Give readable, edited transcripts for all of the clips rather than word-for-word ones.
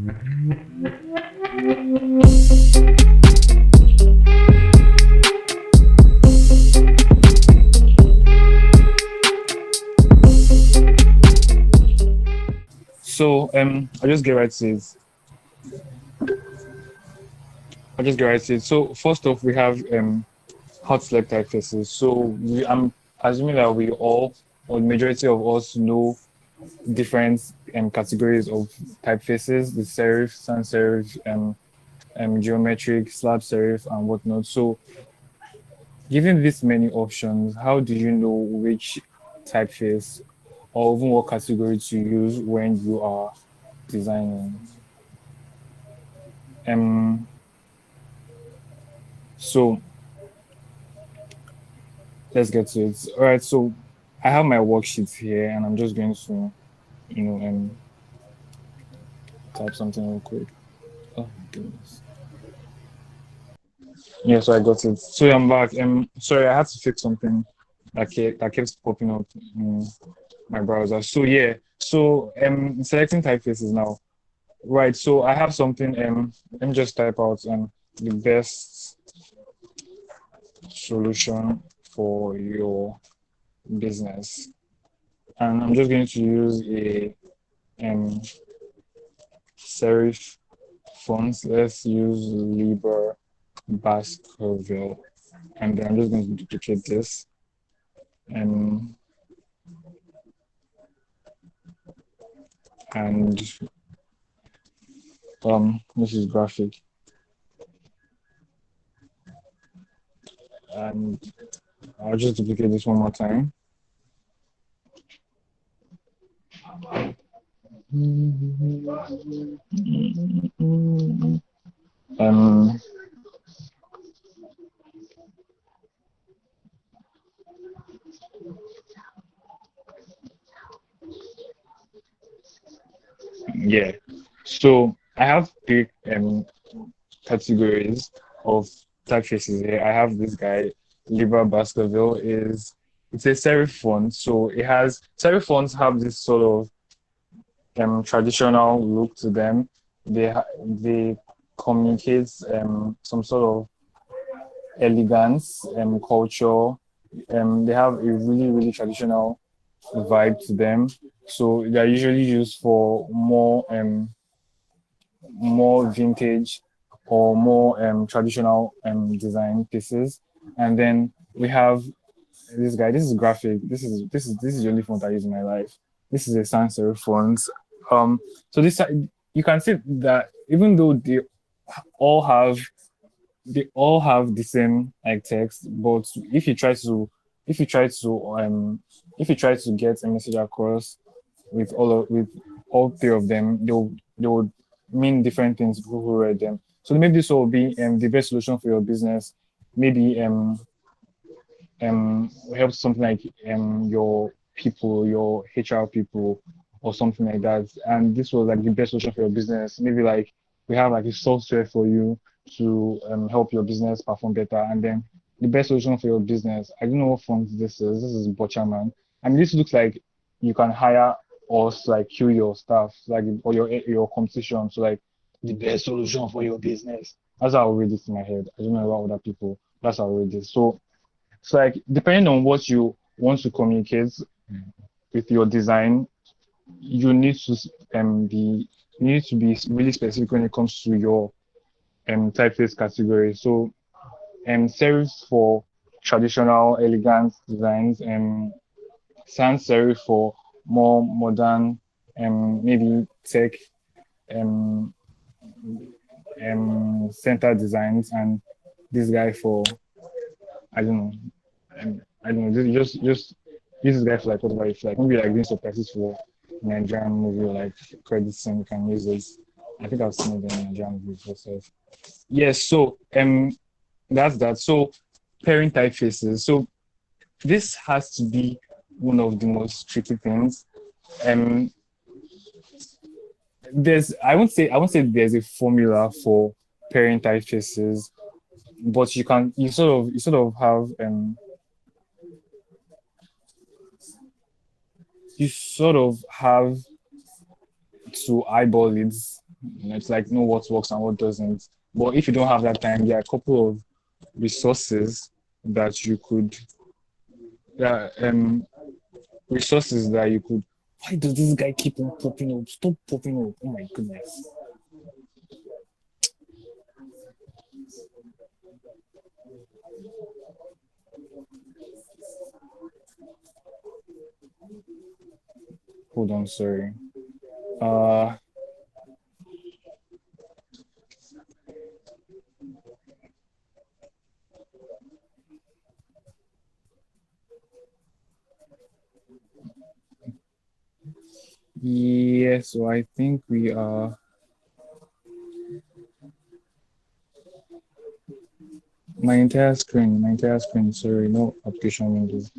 So I'll just get right to it. I'll just get right to it. So first off, we have how to select typefaces. I'm assuming that we all, or the majority of us, know different categories of typefaces: the serif, sans serif, geometric, slab serif, and whatnot. So, given this many options, how do you know which typeface or even what category to use when you are designing? Um, so let's get to it. All right, so I have my worksheets here, and I'm just going to, type something real quick. Oh my goodness. Yeah, so I got it. So I'm back. Sorry, I had to fix something that kept popping up in my browser. So yeah, so selecting typefaces now. Right. So I have something. Let me just type out the best solution for your business, and I'm just going to use a serif font. Let's use Liber Baskerville, and then I'm just going to duplicate this and and this is graphic, and I'll just duplicate this one more time. Um, yeah. So I have three categories of typefaces here. I have this guy, Libra Baskerville, is it's a serif font. So it has serif fonts have this sort of traditional look to them. They communicate some sort of elegance and culture. They have a really traditional vibe to them. So they're usually used for more vintage or more traditional design pieces. And then we have this guy. This is graphic. This is the only font I use in my life. This is a sans serif font. So this you can see that even though all have they all have the same like text, but if you try to if you try to get a message across with all three of them, they would mean different things to people who read them. So maybe this will be the best solution for your business. Maybe help something like your people, your HR people, or something like that. And this was like the best solution for your business. Maybe like we have like a software for you to help your business perform better. And then the best solution for your business. I don't know what font this is. This is Butcherman. I mean, this looks like you can hire us like queue your staff, like or your competition. So like the best solution for your business. That's how I read this in my head. I don't know about other people. That's how I read this. So like depending on what you want to communicate with your design, you need to be you need to be really specific when it comes to your typeface category. So serif for traditional elegant designs and sans serif for more modern maybe tech um center designs, and this guy for I don't know. I don't know. Just use this guy for like whatever it's like. Maybe like doing surprises for Nigerian movie or like credit scene. You can use this. I think I've seen it in Nigerian movie before. Yes. So that's that. So pairing typefaces. So this has to be one of the most tricky things. Um, I won't say there's a formula for pairing typefaces, but you sort of have you sort of have to eyeball it It's like know what works and what doesn't. But if you don't have that time, there are a couple of resources that you could, yeah, resources that you could. Why does this guy keep on popping up? Stop popping up! Oh my goodness! Hold on, sorry. Uh, yeah. So I think we are. My entire screen. Sorry, no application windows.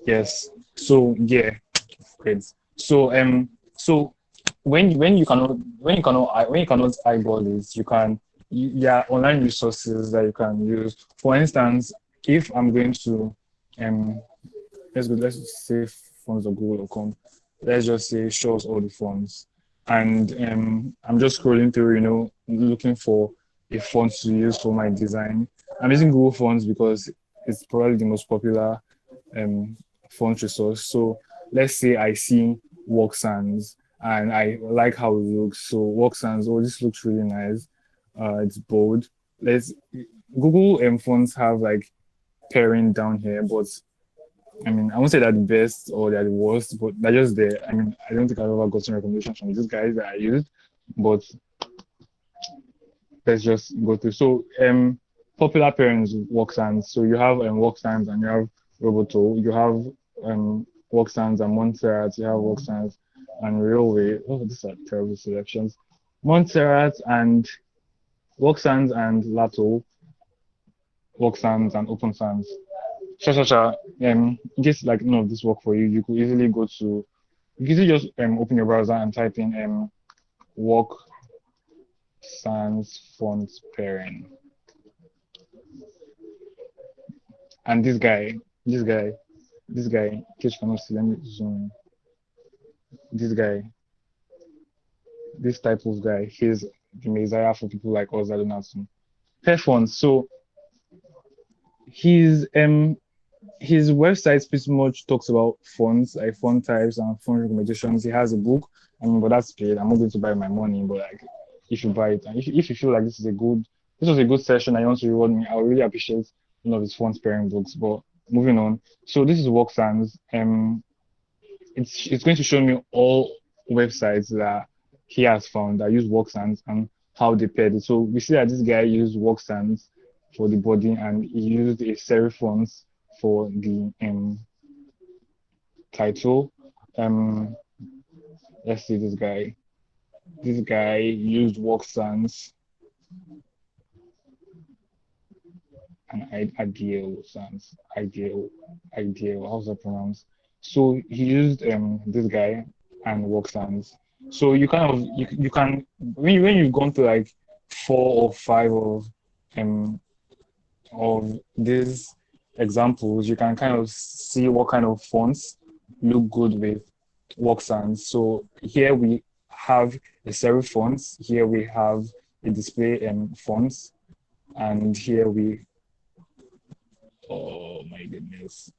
Yes. So yeah, great. So so when you cannot eyeball this, there are online resources that you can use. For instance, if I'm going to um let's just say fonts of Google.com. Let's just say shows all the fonts. And I'm just scrolling through, looking for a font to use for my design. I'm using Google Fonts because it's probably the most popular um, font resource. So let's say I see Work Sans and I like how it looks. So Work Sans, oh, this looks really nice. It's bold. Let's Google fonts have like pairing down here, but I mean, I won't say they're the best or they're the worst, but they're just there. I mean, I don't think I've ever gotten recommendations from these guys that I used, but let's just go through. So, popular pairings work sans. So you have work sans and you have Roboto. You have work sans and Montserrat. You have work sans and Railway. Oh, these are terrible selections. Montserrat and work sans and Lato, work sans and open sans. Sure, sure, sure. In case like none of this work for you, you could easily go to you can easily just open your browser and type in work sans font pairing. And this guy, this guy, in case you cannot see, let me zoom. This guy, this type of guy, he's the messiah for people like us that don't have to pair fonts. So he's his website pretty much talks about fonts, like font types and font recommendations. He has a book. I mean, but that's paid. I'm not going to buy my money, but like if you buy it, and if you feel like this was a good session and you want to reward me, I would really appreciate one of his font pairing books. But moving on. So this is Work Sans. It's going to show me all websites that he has found that use Work Sans and how they paired it. So we see that this guy used Work Sans for the body and he used a serif font for the title. Um, let's see this guy. This guy used work sans and ideal sans. Ideal. How's that pronounced? So he used this guy and work sans. So you kind of you can when you've gone to like four or five um of these examples, you can kind of see what kind of fonts look good with work sans. So here we have a serif fonts, here we have a display fonts, and here we, oh my goodness,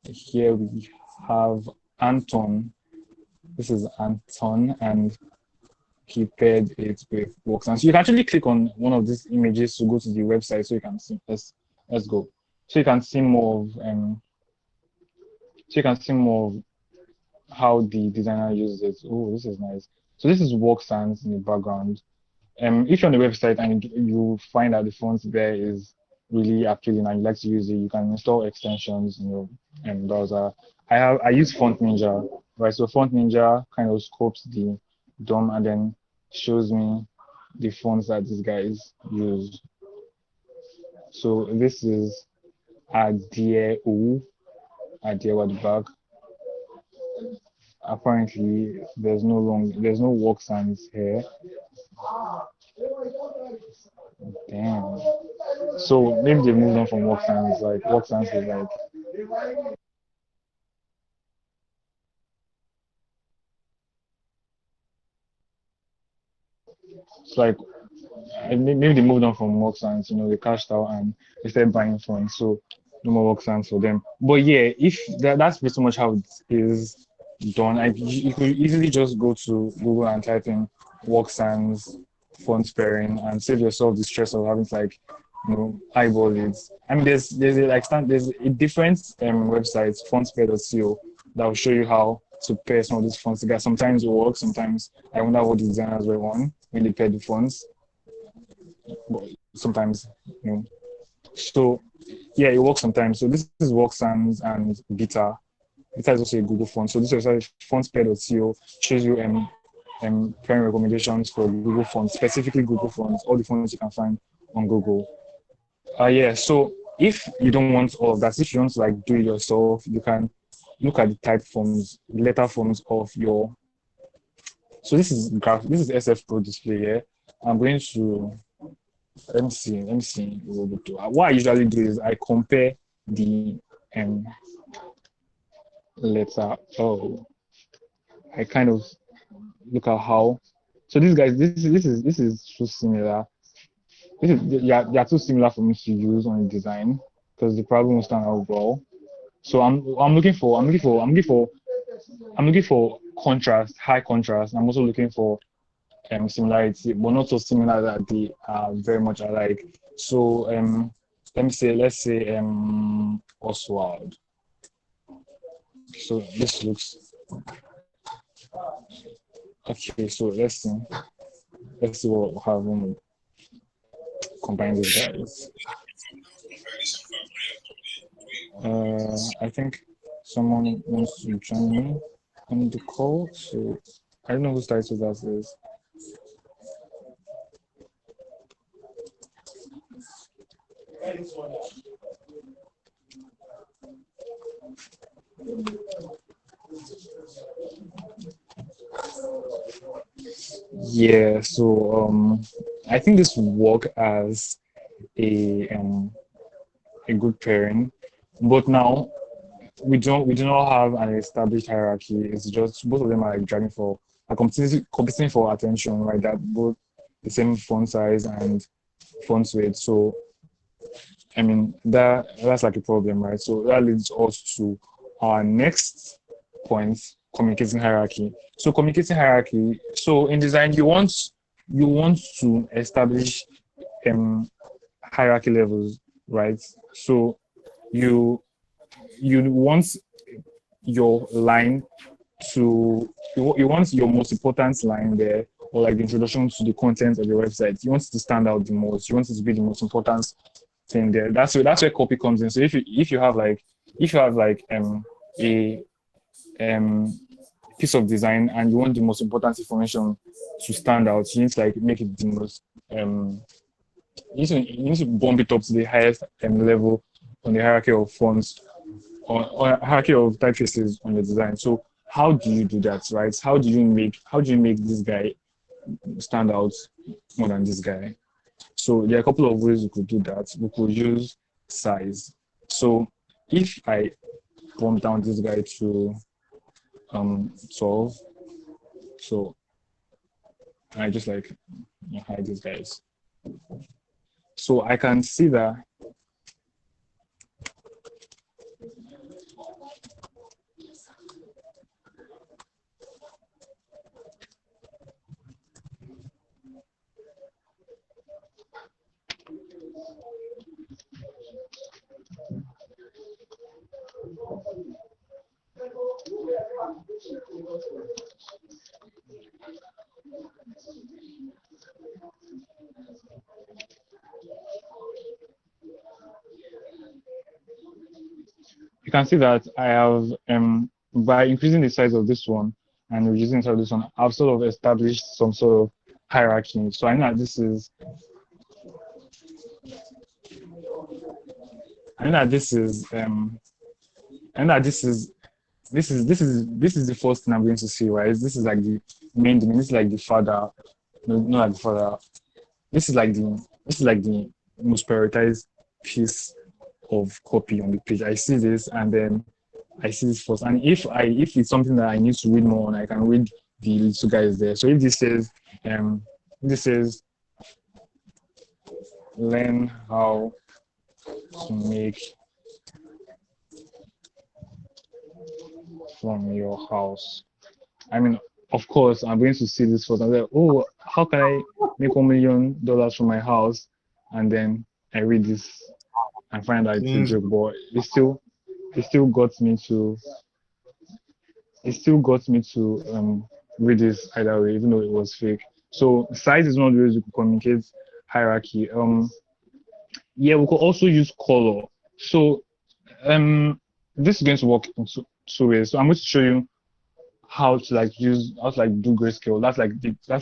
here we have Anton. This is Anton, and he paired it with work sans. So you can actually click on one of these images to go to the website so you can see. Let's go. So you can see more of how the designer uses it. Oh, this is nice. So this is work sans in the background. If you're on the website and you find that the font there is really appealing and you like to use it, you can install extensions in your browser. I use Font Ninja, right? So Font Ninja kind of scopes the DOM and then shows me the fonts that these guys use. So this is Adeo at the back. Apparently, there's no work sans here. Damn. So maybe they moved on from work sans. Like work sans is like It's like maybe they moved on from work science, they cashed out and they started buying phones, so no more work science for them. But yeah, if that's pretty much how it is done. You could easily just go to Google and type in work science font pairing and save yourself the stress of having to like eyeball it. I mean, there's a different website, fontpair.co, that will show you how to pair some of these fonts together. Sometimes it works, sometimes I wonder what the designers were on when they paired the fonts. But sometimes, you know. So yeah, it works sometimes. So this is Work Sans and Beta. Beta is also a Google font. So this website, fontpair.co, shows you pairing recommendations for Google fonts, specifically Google fonts, all the fonts you can find on Google. Yeah, so if you don't want all of that, if you want to like do it yourself, you can look at the type forms, letter forms of your. So this is SF Pro display here. I'm going to let me see what I usually do is I compare the letter. Oh, I kind of look at how. So these guys, this is so similar. This is yeah, they are too similar for me to use on the design because the problem will stand out well. So I'm looking for contrast, high contrast. I'm also looking for similarity, but not so similar that they are very much alike. So let's say Oswald. So this looks okay. So let's see what we have when we combine these guys. I think someone wants to join me on the call. So I don't know whose title that is. Yeah, so I think this would work as a good pairing, but now we do not have an established hierarchy. It's just both of them are like dragging for are competing for attention, right? That both the same font size and font weight. So I mean that's like a problem, right? So that leads us to our next point, communicating hierarchy. So communicating hierarchy. So in design, you want to establish um hierarchy levels, right? So you you want your line you want your most important line there, or like the introduction to the content of your website. You want it to stand out the most. You want it to be the most important thing there. That's where copy comes in. So if you have like a um piece of design and you want the most important information to stand out, you need to like make it the most you need to bump it up to the highest level on the hierarchy of fonts or hierarchy of typefaces on the design. So how do you do that, right? How do you make this guy stand out more than this guy? So there are a couple of ways we could do that. We could use size. So if I bump down this guy to 12, so I just like hide these guys. So I can see that you can see that I have by increasing the size of this one and reducing the size of this one, I've sort of established some sort of hierarchy. So I know that this is I know that this is I know that this is the first thing I'm going to see, right? This is like the main domain. This is like the father, no, not like the father. This is like the most prioritized piece of copy on the page. I see this and then I see this first. And if it's something that I need to read more on, I can read the little guys there. So if this says learn how to make from your house. I mean, of course, I'm going to see this first. I'm like, oh, how can I make $1 million from my house? And then I read this and find out it's a joke, but it still got me to read this either way, even though it was fake. So size is not the way to communicate hierarchy. Yeah, we could also use color. So this is going to work in two ways. So I'm going to show you how to do grayscale. That's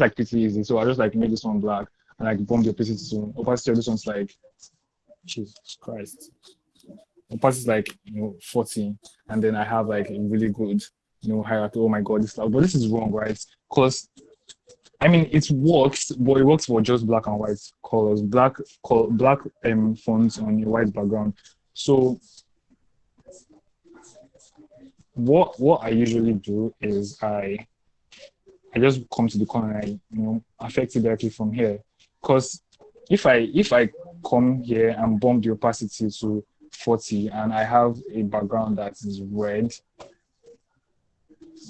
like pretty easy. So I just like make this one black and like bump the opacity to opacity. This one's like Jesus Christ. Opacity is like 40, and then I have like a really good hierarchy. Oh my god, this loud. But this is wrong, right? Because I mean it works, but it works for just black and white colors, black fonts on a white background. So what I usually do is I just come to the corner and I affect it directly from here. Because if I come here and bump the opacity to 40 and I have a background that is red,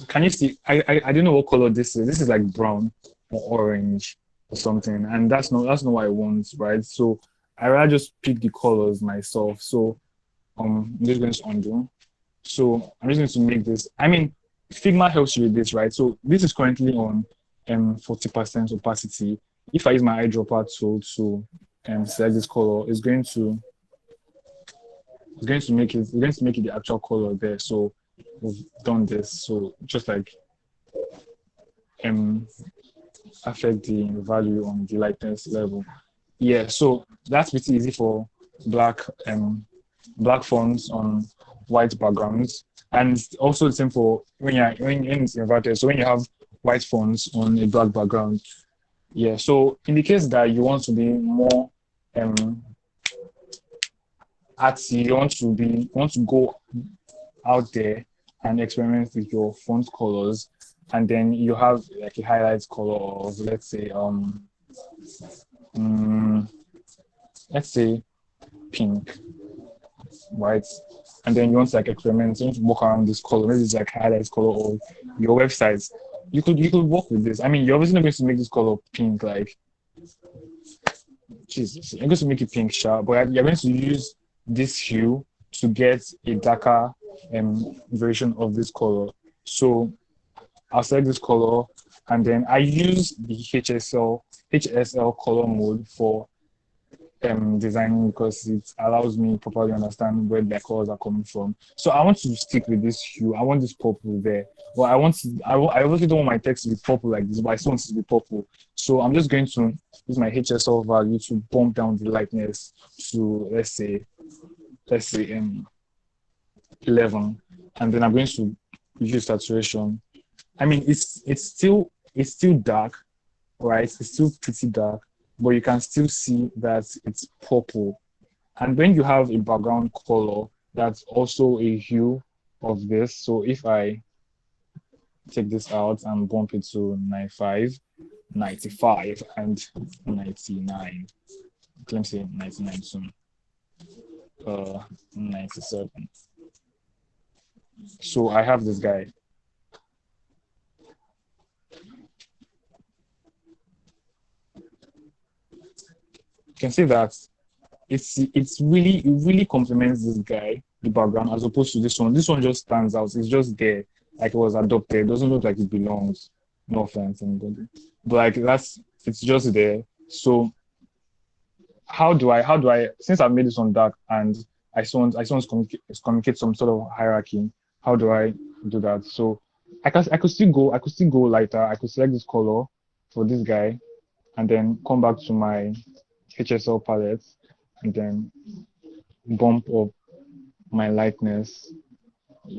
can you see? I don't know what color this is. This is like brown or orange or something, and that's not what I want, right? So I rather just pick the colors myself. So I'm just going to undo. So I'm just going to make this. I mean, Figma helps you with this, right? So this is currently on 40% opacity. If I use my eyedropper tool to select this color, it's going to make it the actual color there. So we've done this. So just like affect the value on the lightness level. Yeah, so that's pretty easy for black fonts on white backgrounds, and also the same for when it's inverted. So when you have white fonts on a black background, yeah. So in the case that you want to be more artsy, you want to go out there and experiment with your font colors, and then you have like a highlight color of let's say pink, right? And then you want to like experiment, you want to walk around this color, maybe it's like highlight color of your websites. You could work with this. I mean, you're obviously not going to make this color pink, like Jesus. You're going to make it pink sharp, but you're going to use this hue to get a darker version of this color. So I'll select this color, and then I use the HSL color mode for designing because it allows me properly understand where the colors are coming from. So I want to stick with this hue. I want this purple there. Well, I obviously don't want my text to be purple like this, but I still want it to be purple. So I'm just going to use my HSL value to bump down the lightness to let's say 11, and then I'm going to use saturation. I mean, it's still dark, right? It's still pretty dark, but you can still see that it's purple. And when you have a background color that's also a hue of this, so if I take this out and bump it to 95, 95, and 99, let me say 99 soon, 97. So I have this guy. You can see that it really complements this guy, the background, as opposed to this one. This one just stands out. It's just there, like it was adopted. It doesn't look like it belongs. No offense, anybody. But like it's just there. So how do I since I've made this one dark and I still want to communicate some sort of hierarchy, how do I do that? So I could still go lighter. I could select this color for this guy and then come back to my HSL palette and then bump up my lightness.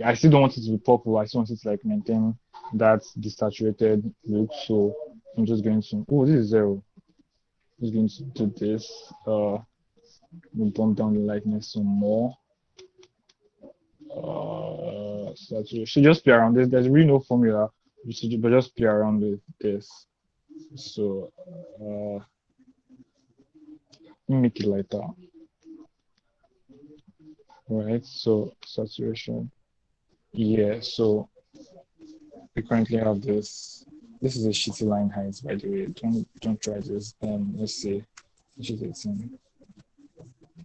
I still don't want it to be purple. I still want it to like maintain that desaturated look. So I'm just going to this is 0. I'm just going to do this. We'll bump down the lightness some more. Saturation. So just play around this. There's really no formula, but just play around with this. So make it lighter. Right. So saturation. Yeah. So we currently have this. This is a shitty line height, by the way. Don't try this. Let's say which is 18.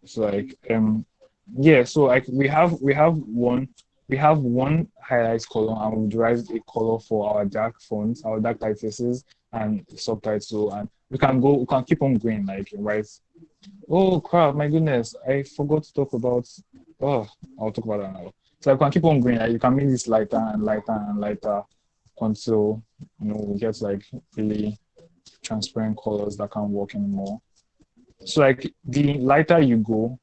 So like yeah, so like we have one highlight color and we derived a color for our dark fonts, our dark typefaces and subtitle, and we can keep on going, like, right. Oh crap, my goodness, I forgot to talk about. Oh, I'll talk about that now. So I can keep on going, like you can make this lighter and lighter and lighter until we get like really transparent colors that can't work anymore. So like the lighter you go,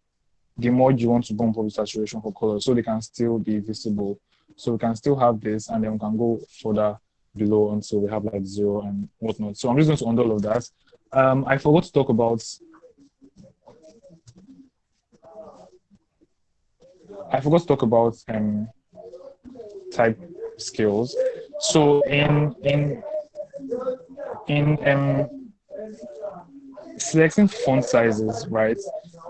the more you want to bump up the saturation for colors so they can still be visible. So we can still have this and then we can go further below until we have like zero and whatnot. So I'm just going to undo all of that. I forgot to talk about type skills. So in selecting font sizes, right?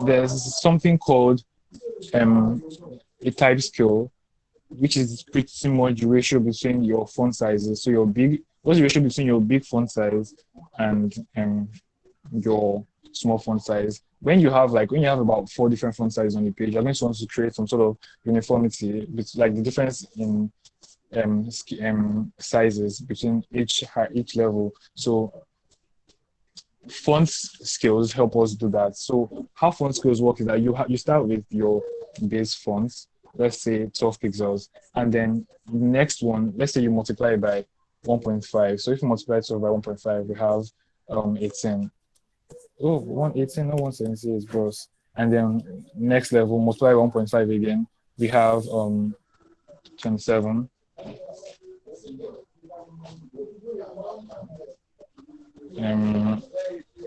There's something called um a type skill, which is pretty much the ratio between your font sizes. So what's the ratio between your big font size and your small font size? When you have about four different font sizes on the page, you're going to want to create some sort of uniformity, like the difference in sizes between each level. So font skills help us do that. So how font skills work is that you start with your base fonts, let's say 12 pixels, and then the next one, let's say you multiply it by 1.5. So if you multiply 12 by 1.5, we have 18. Oh, 118, not 178, gross. And then next level, multiply 1.5 again, we have 27. Um,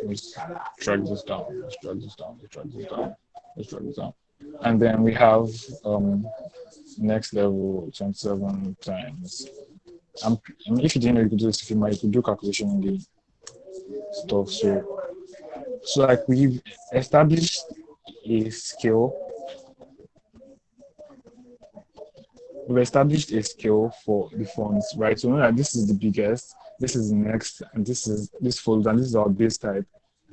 let's drag this down. Let's drag this down. Let's drag this down. Let's drag this down. And then we have next level 27 times. I mean, if you didn't know you could do this, if you could do calculation in the stuff. So like we've established a skill. We've established a skill for the fonts, right? So we know that this is the biggest, this is the next, and this folds, and this is our base type.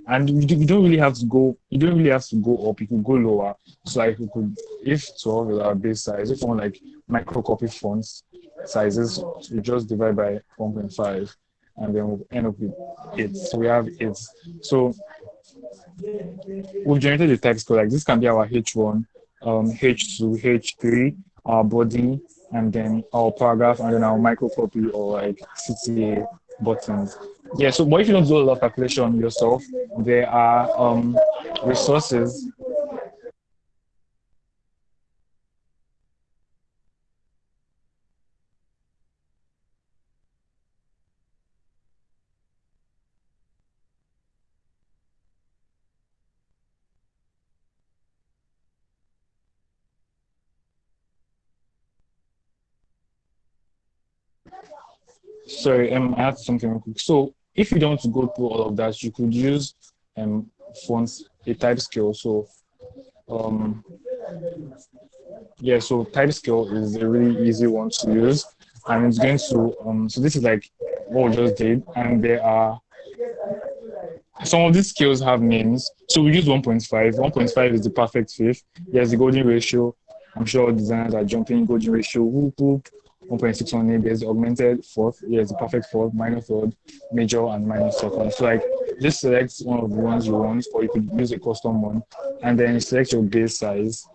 And you don't really have to go. You don't really have to go up. You can go lower. So like we could, if 12 is our base size, if we want like micro copy fonts sizes, we just divide by 1.5, and then we'll end up with 8. So we have 8. So we've generated the text code. Like this can be our H1, H2, H3, our body, and then our paragraph, and then our micro copy or like CTA buttons. Yeah, so but if you don't do a lot of calculation yourself, there are resources. Sorry, I had something real quick. So if you don't want to go through all of that, you could use fonts, a type scale. So um yeah, so type scale is a really easy one to use, and it's going to so this is like what we just did, and there are some of these scales have names. So we use 1.5. 1.5 is the perfect fifth. There's the golden ratio. I'm sure designers are jumping golden ratio. Whoop, whoop. 1.6 on it. There's the augmented fourth. Yes, the perfect fourth, minor third, major, and minor second. So like just select one of the ones you want, or you could use a custom one, and then you select your base size.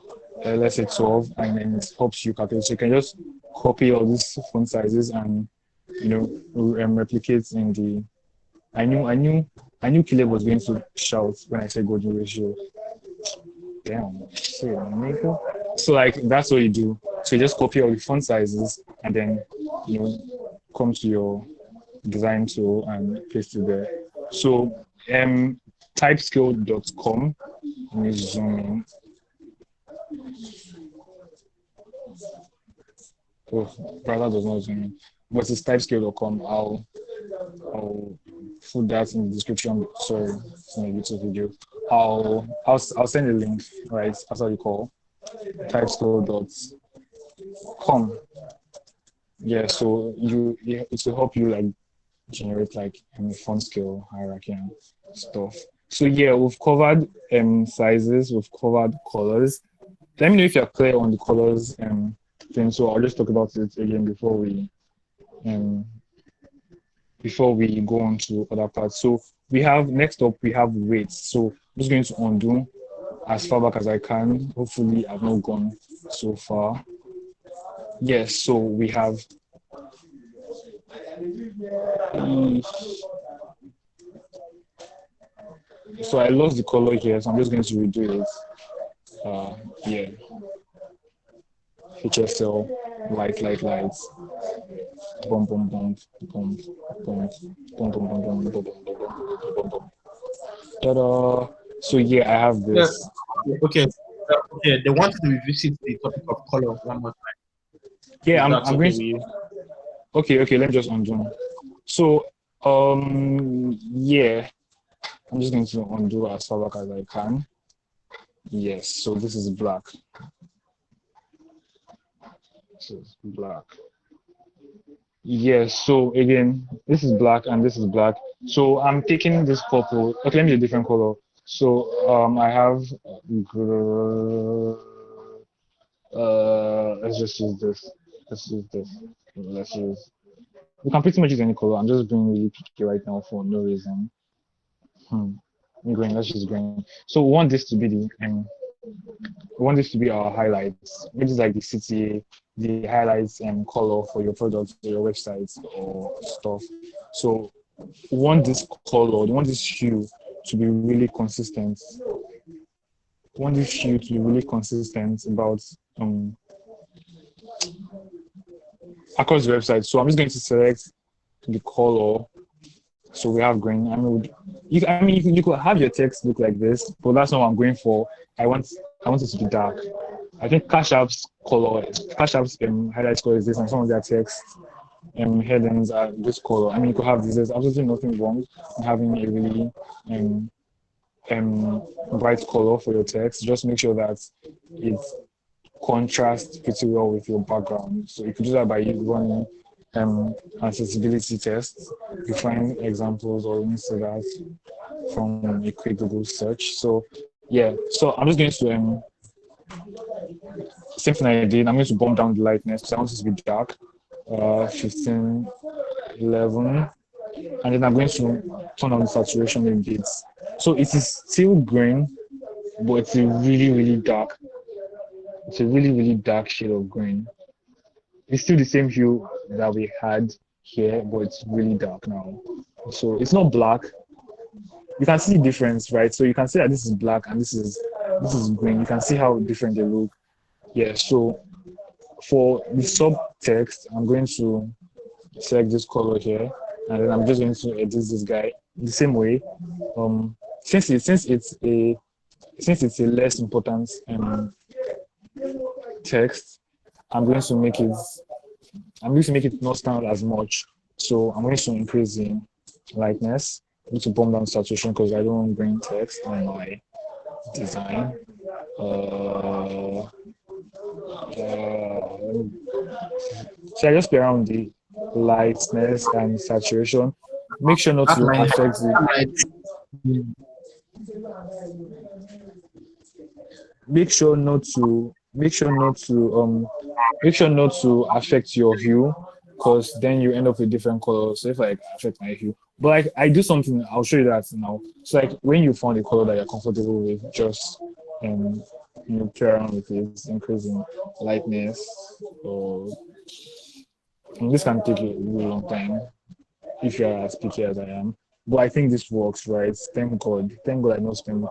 Let's say 12, and then it helps you calculate. So you can just copy all these font sizes and replicate in the. I knew, I knew, I knew Caleb was going to shout when I said golden ratio. Damn, shit, nigga. So like that's what you do. So you just copy all the font sizes and then come to your design tool and paste it there. So typeskill.com Let me zoom in. Oh, brother does not zoom in. But it's typescale.com. I'll put that in the description. Sorry, it's in a YouTube video. I'll send a link, right? That's how you call typescale.com. Yeah, so it will help you like generate like font scale hierarchy and stuff. So yeah, we've covered sizes, we've covered colors. Let me know if you're clear on the colors thing. So I'll just talk about it again um before we go on to other parts. So we have next up we have weights. So I'm just going to undo as far back as I can. Hopefully I've not gone so far. Yes, so we have so I lost the color here, so I'm just going to redo it. Yeah, HSL, light, boom, boom, boom, boom, boom, boom, boom, boom, boom, boom, boom, boom, boom. Ta-da! So yeah, I have Yeah. this. Okay. Okay. They want to revisit the topic of color one more time. Yeah, If I'm that's I'm okay going with to. you. Okay, let me just undo. So yeah, I'm just going to undo as far back as I can. Yes, so this is black. This is black. Yes, so again, this is black and this is black. So I'm taking this purple. Okay, let me do a different color. So I have let's just use this. Let's use this. Let's use. We can pretty much use any color. I'm just being really picky right now for no reason. Hmm. Green. Let's use green. So we want this to be we want this to be our highlights, which is like the city, the highlights and color for your products or your websites or stuff. So we want this color, we want this hue to be really consistent. We want this hue to be really consistent about across the website. So I'm just going to select the color. So we have green. You could have your text look like this, but that's not what I'm going for. I want it to be dark. I think Cash App's highlight color is this, and some of their text headings are this color. I mean, you could have this. There's absolutely nothing wrong in having a really bright color for your text. Just make sure that it contrasts pretty well with your background. So you could do that by running accessibility tests. You find examples or links to that from a quick Google search. So yeah, so I'm just going to same thing I did. I'm going to bump down the lightness because I want it to be dark, 15, 11, and then I'm going to turn on the saturation a bit. So it is still green, but it's a really dark. It's a really dark shade of green. It's still the same hue that we had here, but it's really dark now. So it's not black. You can see the difference, right? So you can see that this is black and this is green. You can see how different they look. Yeah, so for the subtext, I'm going to select this color here, and then I'm just going to edit this guy the same way. Since it's a less important text, I'm going to make it not stand out as much. So I'm going to increase the lightness. I need to bump down saturation because I don't want green text on my design. So I just play around the lightness and saturation. Make sure not to Outline. affect the. Make sure not to. Make sure not to affect your hue, because then you end up with different colors. So if I affect my hue, but like I do something, I'll show you that now. So like when you find a color that you're comfortable with, just um play around with it, increasing lightness or this can take a really long time if you're as picky as I am. But I think this works, right? Thank God. Thank God I know spend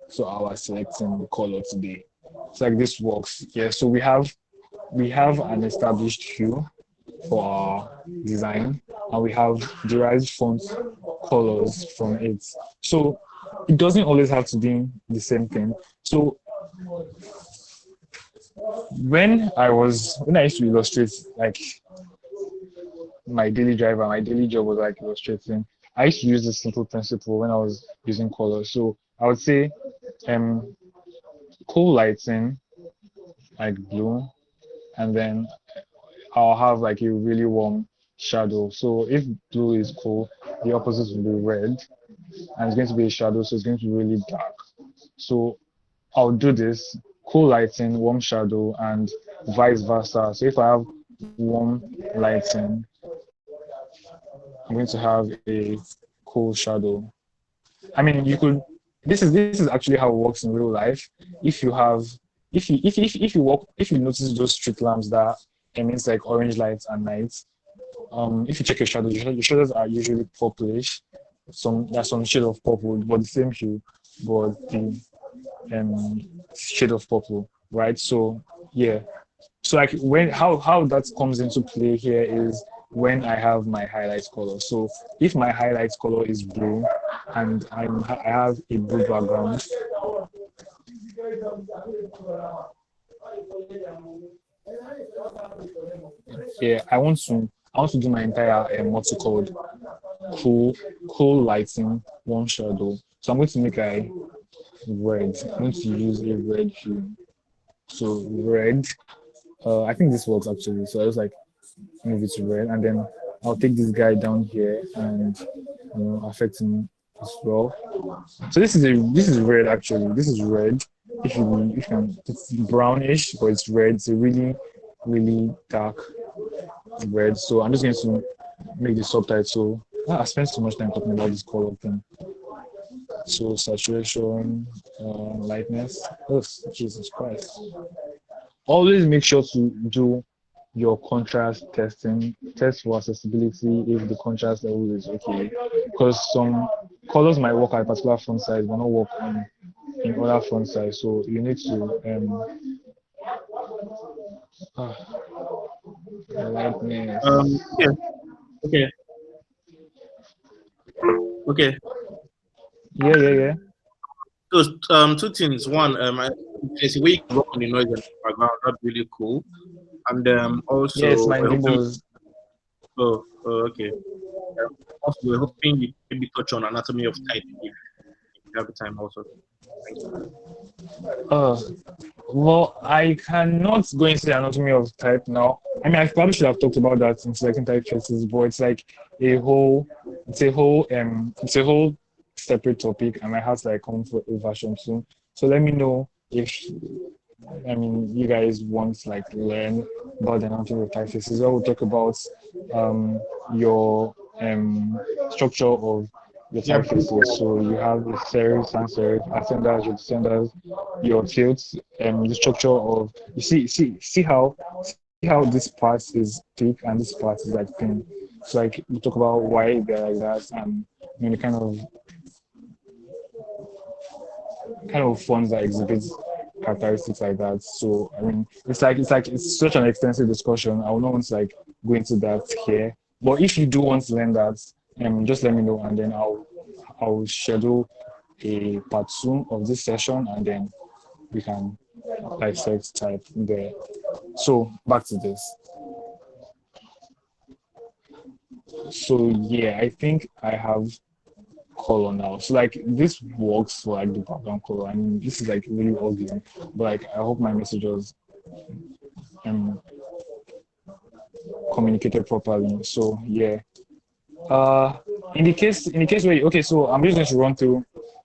so hours selecting the color today. It's like this works. Yeah, so we have an established hue for our design and we have derived font colors from it. So it doesn't always have to be the same thing. So when I used to illustrate like my daily job was like illustrating. I used to use this simple principle when I was using color. So I would say um cool lighting like blue, and then I'll have like a really warm shadow. So if blue is cool, the opposite will be red, and it's going to be a shadow, so it's going to be really dark. So I'll do this cool lighting, warm shadow, and vice versa. So if I have warm lighting, I'm going to have a cool shadow. I mean, you could. This is actually how it works in real life. If you have, if you notice those street lamps that emits like orange lights at night, if you check your shadows, your shadows are usually purplish. There's some shade of purple, but the same hue, but the shade of purple, right? So yeah. So like when how that comes into play here is when I have my highlight color. So if my highlight color is blue and I have a blue background, yeah, I want to do my entire what's it called cool cool lighting, one shadow. So I'm going to make a red. I'm going to use a red hue. So red. I think this works actually. So I was like move it to red, and then I'll take this guy down here and affect him as well. So this is red actually. This is red. If you can, it's brownish, but it's red. It's a really dark red. So I'm just going to make the subtitle. I spent so much time talking about this color thing. So saturation, lightness. Oh, Jesus Christ. Always make sure to do your contrast testing. Test for accessibility if the contrast level is okay. Because some colors might work at a particular font size, but not work in other font size. So you need to lightness. Yeah. Okay. Okay. Yeah. So two things. One, there's a way you can work on the noise in the background. That's really cool. And Yes, also my we're hoping. neighbors. Okay. Also, we're hoping you maybe touch on anatomy of type if you have the time also. Thank you. Uh, well, I cannot go into the anatomy of type now. I mean, I probably should have talked about that in selecting typefaces, but it's like a whole, it's a whole separate topic, and I have to like come for a version soon. So let me know if, I mean, you guys want to like learn about the anatomy of typefaces. I will talk about your structure of your Yeah. typefaces. So you have the serif, sans serif, ascenders, your descenders, your tilts, the structure of you see how this part is thick and this part is like thin. So like we talk about why they're like that and the kind of fonts that exhibit characteristics like that. So I mean, it's such an extensive discussion. I will not want to like go into that here. But if you do want to learn that, just let me know, and then I'll schedule a part 2 of this session, and then we can dissect type there. So back to this. So yeah, I think I have color now. So like this works for like the background color. I mean, this is like really ugly, but like I hope my message was um communicated properly. So yeah. Uh, in the case where okay, so I'm just going to run through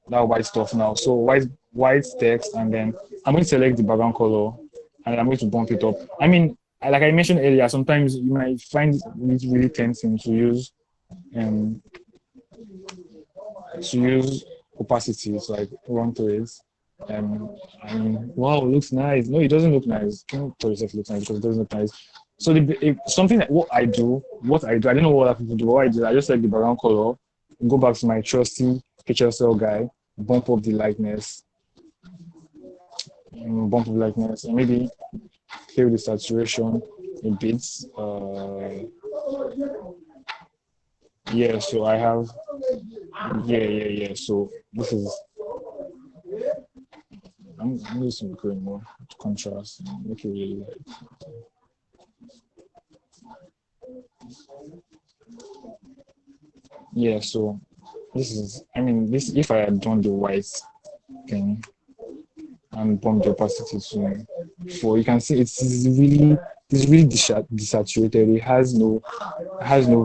that white stuff now. So white text, and then I'm going to select the background color, and I'm going to bump it up. I mean, like I mentioned earlier, sometimes you might find it really tempting um to use opacity to like run through it. I mean, wow, it looks nice. No, it doesn't look nice. Don't tell yourself it looks nice because it doesn't look nice. So something that I don't know what other people do. What I do, I just like the background color, go back to my trusty HSL guy, bump up the lightness, and maybe play with the saturation a bit. Yeah, so I have, yeah. So this is I'm using going more contrast and make it really light. Yeah, so this is, I mean, this if I had done the white thing and bump the opacity to 4, you can see it's really desaturated. It has no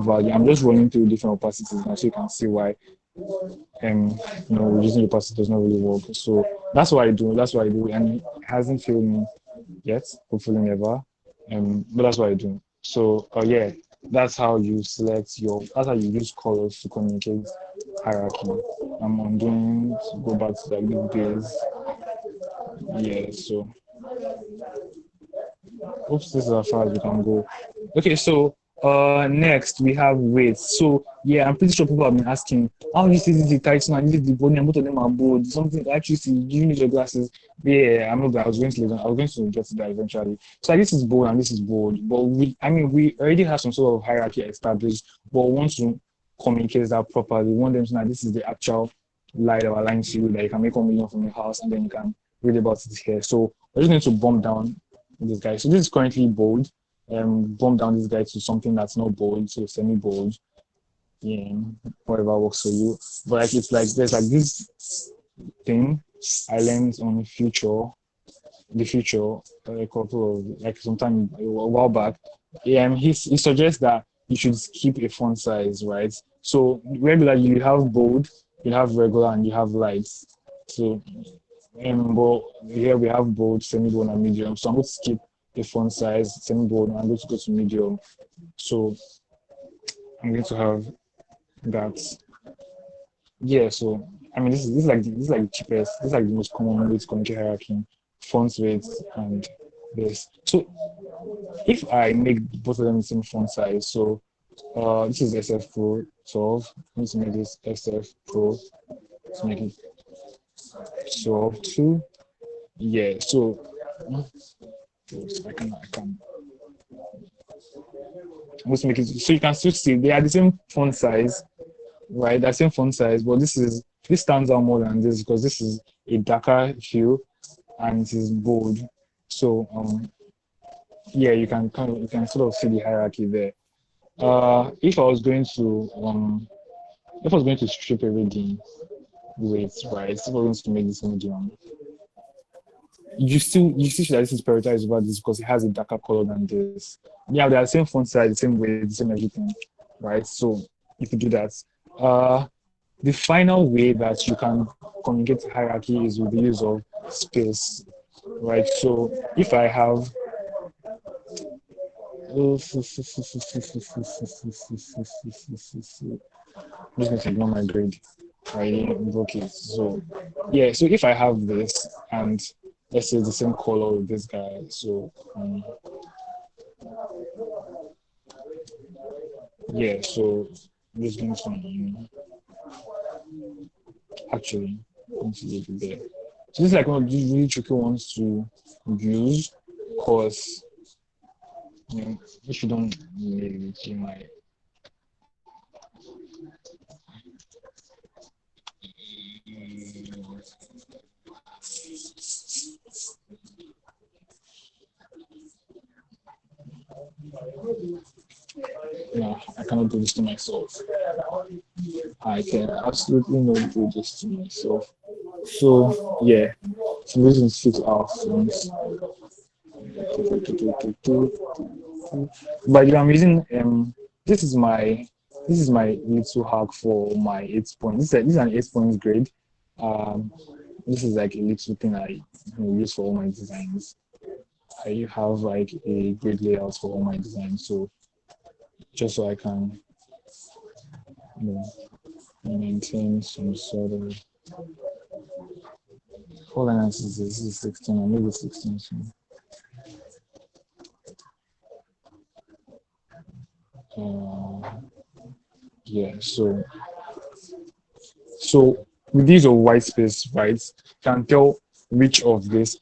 value. I'm just running through different opacities now, so you can see why reducing the opacity does not really work. So that's what I do, and it hasn't failed me yet, hopefully never. But that's what I do. So yeah, that's how you use colors to communicate hierarchy. I'm undoing to go back to like the days. Yeah, so oops, this is as far as we can go. Okay, so next we have weights. So yeah, I'm pretty sure people have been asking, how do you see this is the title and this is the volume, both of them are bold. Something actually see, do you need your glasses? Yeah, I'm not I was going to get to that eventually. So like, this is bold and this is bold. But we already have some sort of hierarchy established, but we want to communicate that properly. We want them to know this is the actual lie that we're lying to you, that you can make 1 million from your house and then you can read about it here. So we're just going to bump down this guy. So this is currently bold. Bump down this guy to something that's not bold, so semi-bold. Yeah, whatever works for you. But like it's like there's like this thing I learned on the future, a couple of like sometime a while back. He suggests that you should keep a font size, right? So regular you have bold, you have regular, and you have light. So but here we have bold, semi-bold, and medium. So I'm going to skip the font size, semi-bold, and I'm going to go to medium. So I'm going to have that. Yeah, so I mean this is like the cheapest, this is like the most common way to communicate hierarchy, font weight and this. So if I make both of them the same font size, so this is SF Pro 12. I need to make this SF Pro to make it 12 too. Yeah, so I can I'm going to make it so you can still see they are the same font size, right? The same font size, but this stands out more than this because this is a darker hue and it is bold. So yeah, you can sort of see the hierarchy there. If I was going to strip everything weight, right? If I was going to make this medium, you still see that this is prioritized over this because it has a darker color than this. Yeah, they are the same font size, the same weight, the same everything, right? So if you do that, the final way that you can communicate hierarchy is with the use of space, right? So if I have I'm just going to ignore my grade. I didn't book it. So yeah, so if I have this and let's say the same color with this guy, so yeah, so I'm just going to actually going to leave it there. So this is like one of these really tricky ones to use because if you don't really you might no, I cannot do this to myself. I can absolutely not do this to myself. So yeah, so this is fix our phones. But I'm using this is my little hack for my 8 points. This is an 8 points grade. Um, this is like a little thing I use for all my designs. I have like a grid layout for all my designs, so just so I can you know, maintain some sort of hold on, this is 16, or maybe 16 soon. Yeah, so with these of white space, right, can tell which of this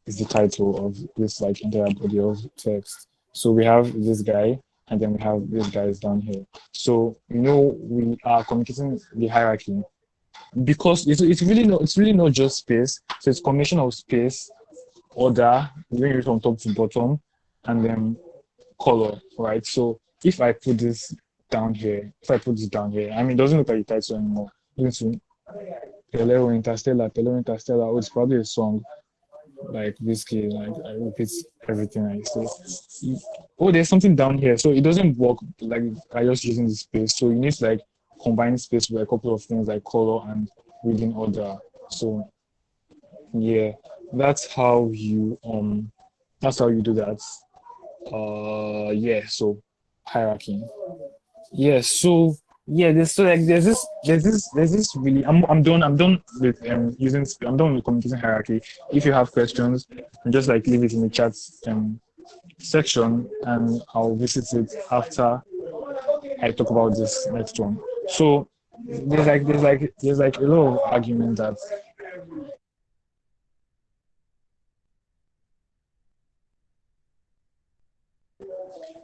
is the title of this like entire body of text. So we have this guy, and then we have these guys down here. So we are communicating the hierarchy because it's really not just space. So it's combination of space, order, when you from top to bottom, and then color, right? So if I put this down here, if I put this down here, I mean, it doesn't look like a title anymore. Into Pelero Interstellar, Pelero Interstellar, oh, it's probably a song like Whiskey, like I repeat everything I say. Oh, there's something down here, so it doesn't work like I just using the space. So you need to like combine space with a couple of things like color and reading order. So yeah, that's how you that's how you do that. Yeah, so hierarchy. Yeah, so yeah, there's this really I'm done with I'm done with communication hierarchy. If you have questions, just like leave it in the chat section and I'll visit it after I talk about this next one. So there's like a lot of argument that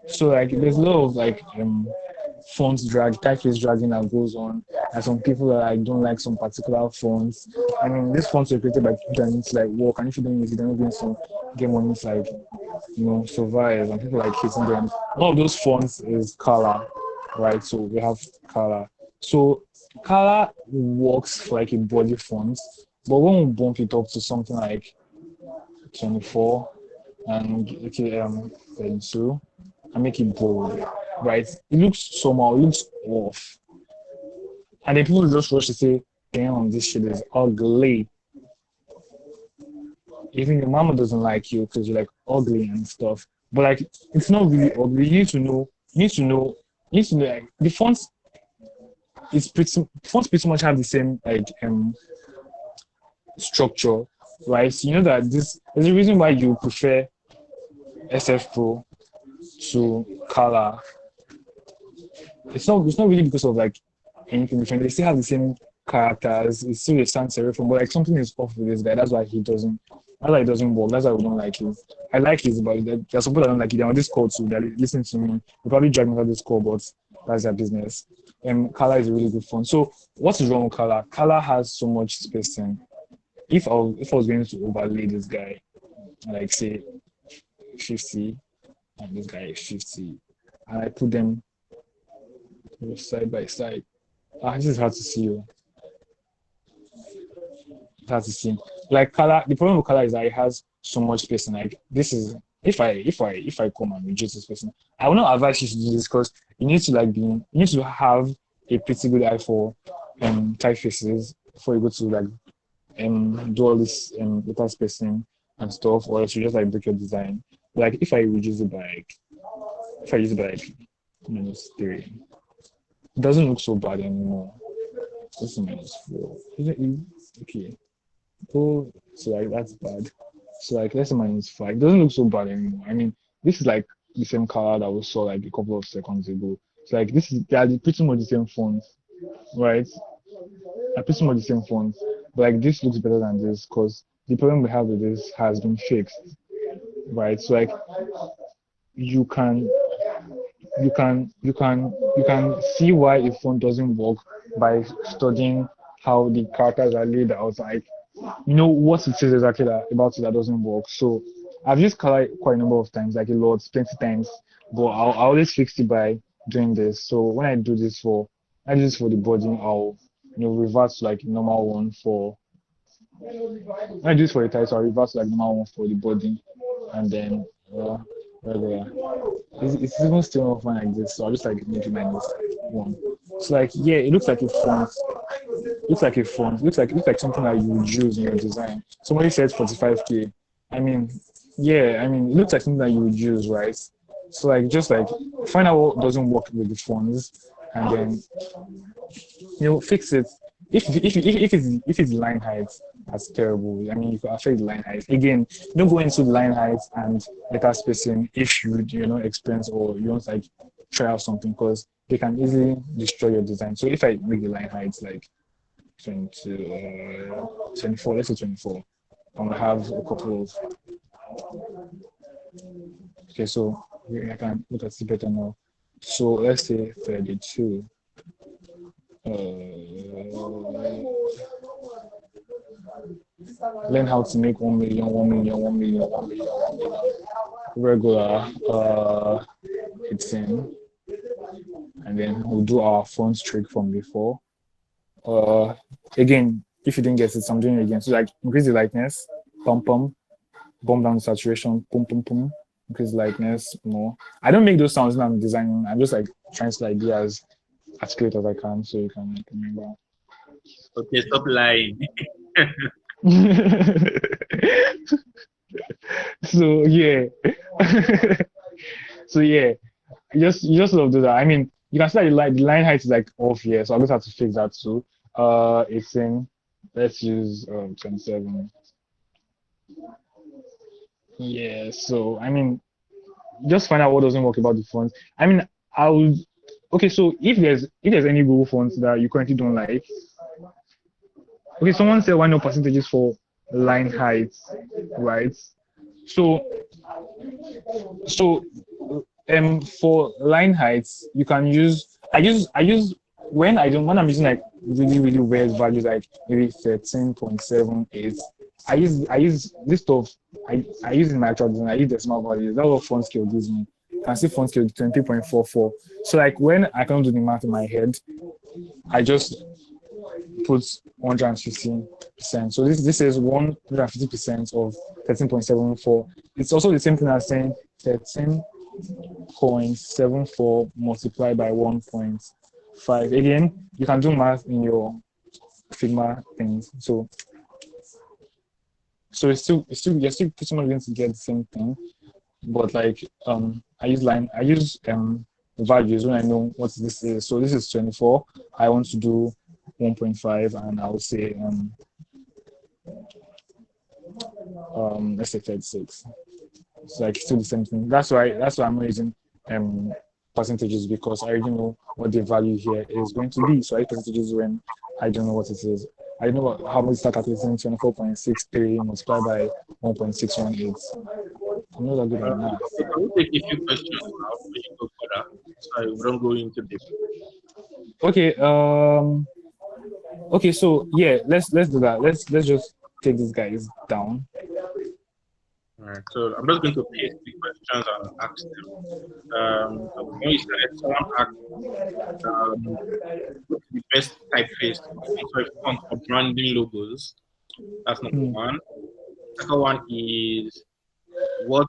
so like there's a lot of like font drag, typeface dragging that goes on. And some people that like don't like some particular fonts. I mean, these fonts were created by people that need to like work, and if you don't use it, they're not going to get money to like survive. And people like hitting them. One of those fonts is color, right? So we have color. So color works for like a body font, but when we bump it up to something like 24 and okay 32 and make it bold, right? It looks somehow, it looks off. And then people just rush to say, damn, this shit is ugly. Even your mama doesn't like you because you're like ugly and stuff. But like it's not really ugly. You need to know, you need to know like the fonts pretty much have the same like structure, right? So you know that this there's a reason why you prefer SF Pro to color. It's not really because of like anything different. They still have the same characters. It's still a sans serif, but like something is off with this guy. That's why he doesn't. That's why it doesn't work. That's why we don't like it. I like it, but there's some people that don't like it. They're on this call too. They're listening to me. They probably drag me out this call, but that's their business. And color is a really good fun. So what is wrong with color? Color has so much spacing. If I was going to overlay this guy, like say 50, and this guy is 50, and I put them side by side. Ah, this is hard to see. Oh. It's hard to see. Like color, the problem with color is that it has so much spacing. Like this is if I come and reduce this spacing, I will not advise you to do this because you need to like be you need to have a pretty good eye for typefaces before you go to like do all this data spacing and stuff, or else you just like break your design. Like if I reduce it by like if I use it by like -3, it doesn't look so bad anymore. This is -4. Isn't it? Okay. Oh, so like that's bad. So like let's say -5. It doesn't look so bad anymore. I mean, this is like the same color that we saw like a couple of seconds ago. So like this is they are pretty much the same fonts, right? Are pretty much the same fonts. But like this looks better than this because the problem we have with this has been fixed, right? So like you can you can see why a font doesn't work by studying how the characters are laid out. Like you know what it says exactly about it that doesn't work. So I've used color quite a number of times, like a lot, plenty times, but I always fix it by doing this. So when I do this for the body, I'll revert to like normal one for when I do this for the title, I'll revert to like normal one for the body, and then regular. It's even still not fine like this, so I'll just like make it -1. So like yeah, it looks like a font. Looks like a font. Looks like something that you would use in your design. Somebody said 45K. I mean, yeah, I mean it looks like something that you would use, right? So like just like find out what doesn't work with the fonts and then fix it. If it's line height, that's terrible. I mean, you could affect the line height. Again, don't go into line height and letter spacing if you're not experienced or you want like try out something because they can easily destroy your design. So if I make the line height like 20, 24, let's say 24, I'm gonna have a couple of okay. So I can look at it better now. So let's say 32. Learn how to make 1 million, 1 million, 1 million, 1 million, 1 million. Regular, 18, and then we'll do our front trick from before. Uh, Again, if you didn't get it, I'm doing it again. So like increase the lightness, pump pump, bump down the saturation, pum pum pum, increase the lightness more. I don't make those sounds when I'm designing. I'm just like trying to like be as articulate as I can so you can like, remember. Okay, stop lying. So yeah. So yeah, you just love do that. I mean, you can see that the line height is like off here, so I just have to fix that too. 18. Let's use 27. Yeah. So I mean, just find out what doesn't work about the fonts. I mean, I would. Okay, so if there's any Google fonts that you currently don't like, okay, someone said why no percentages for line height, right? So So, for line heights, you can use. I use when I'm using like really really weird values like maybe 13.78. I use this stuff. I use in my actual design. I use the small values. That's what font scale gives me. You can see font scale 20.44. So like when I can't do the math in my head, I just put 115%. So this is 150% of 13.74. It's also the same thing as saying 13.74 multiplied by 1.5. Again, you can do math in your Figma things. So you're still pretty much going to get the same thing, but like I use values when I know what this is. So this is 24. I want to do 1.5, and I'll say let's say 36. It's like still the same thing. That's why I'm using um percentages, because I already know what the value here is going to be. So I use percentages when I don't know what it is. I know how much start calculating 24.63 multiplied by 1.618. I'm not that good at math. Okay, can we take a few questions now before you go further? So we don't go into the. Okay, okay, so yeah, let's do that. Let's just take these guys down. Alright, so I'm just going to paste the questions and ask them. So when you started, someone asked, what's the best typeface font for branding logos? That's number Hmm. one. Second one is what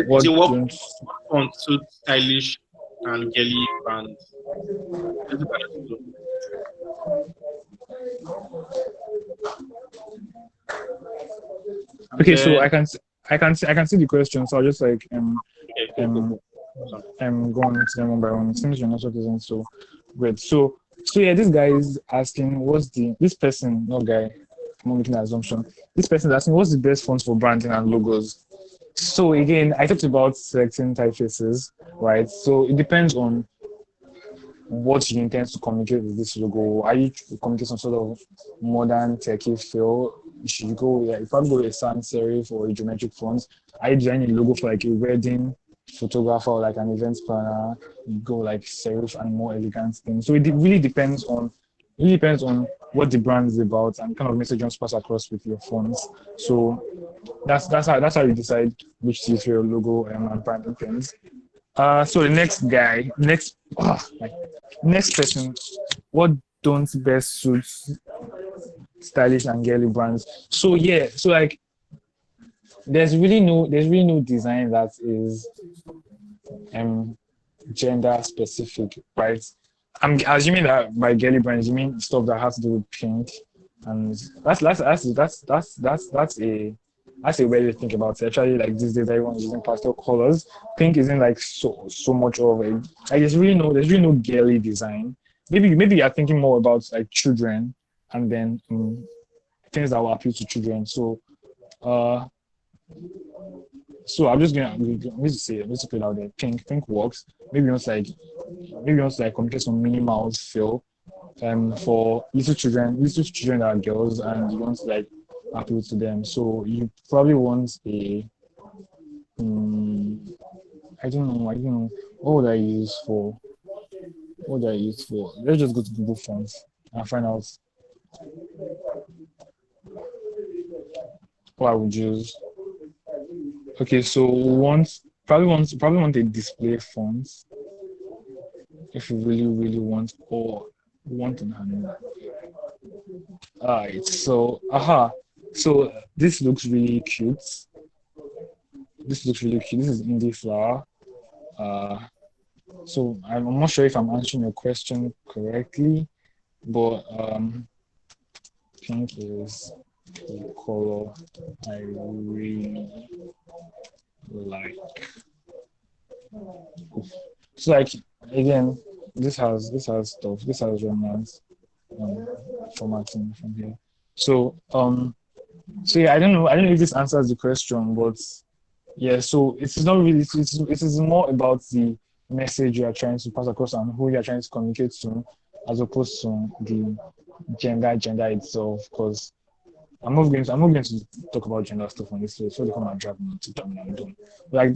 What what don't font suits stylish and girly brands? Let's look at the two. And Okay, so then I can see the question, so I'll just like okay, cool, cool, um cool. Awesome. going into them one by one. It seems your network isn't so great. So yeah, this guy is asking what's the this person, no guy, I'm not making an assumption. This person is asking what's the best fonts for branding and logos. So again, I talked about selecting typefaces, right? So it depends on what you intend to communicate with this logo. Are you communicating some sort of modern techie feel? Should you go, yeah, if I go with a sans serif or a geometric font, are you designing a logo for like a wedding photographer or like an event planner? You go like serif and more elegant things. So it really depends on what the brand is about and kind of message you want to pass across with your fonts. So that's how you decide which to use for your logo and branding things. So the next person, what don't best suit stylish and girly brands? So yeah, so like there's really no design that is um gender specific, right? I'm assuming that by girly brands you mean stuff that has to do with pink, and that's a way to think about it. Actually, like these days, everyone's using pastel colors. Pink isn't like so much of it. Like there's really no girly design. Maybe you're thinking more about like children, and then things that will appeal to children. Uh, so I'm just to put it out there. Pink works. Maybe you want to like communicate some minimal feel for little children that are girls, and you want to like appeal to them. So you probably want a I don't know. What would I use for? What do I use for? Let's just go to Google Fonts and find out what I would use. Okay, so probably want a display font if you really want, or want an hand. Alright, so so this looks really cute. This looks really cute. This is indie flower. Uh, so I'm not sure if I'm answering your question correctly, but pink is the color I really like. So like again, this has stuff. This has romance um, formatting from here. So so yeah, I don't know if this answers the question, but yeah. So it's not really it is more about the message you are trying to pass across and who you are trying to communicate to, as opposed to the gender itself. Because I'm not going to talk about gender stuff on this, so they come and drag me to them and I'm done. Like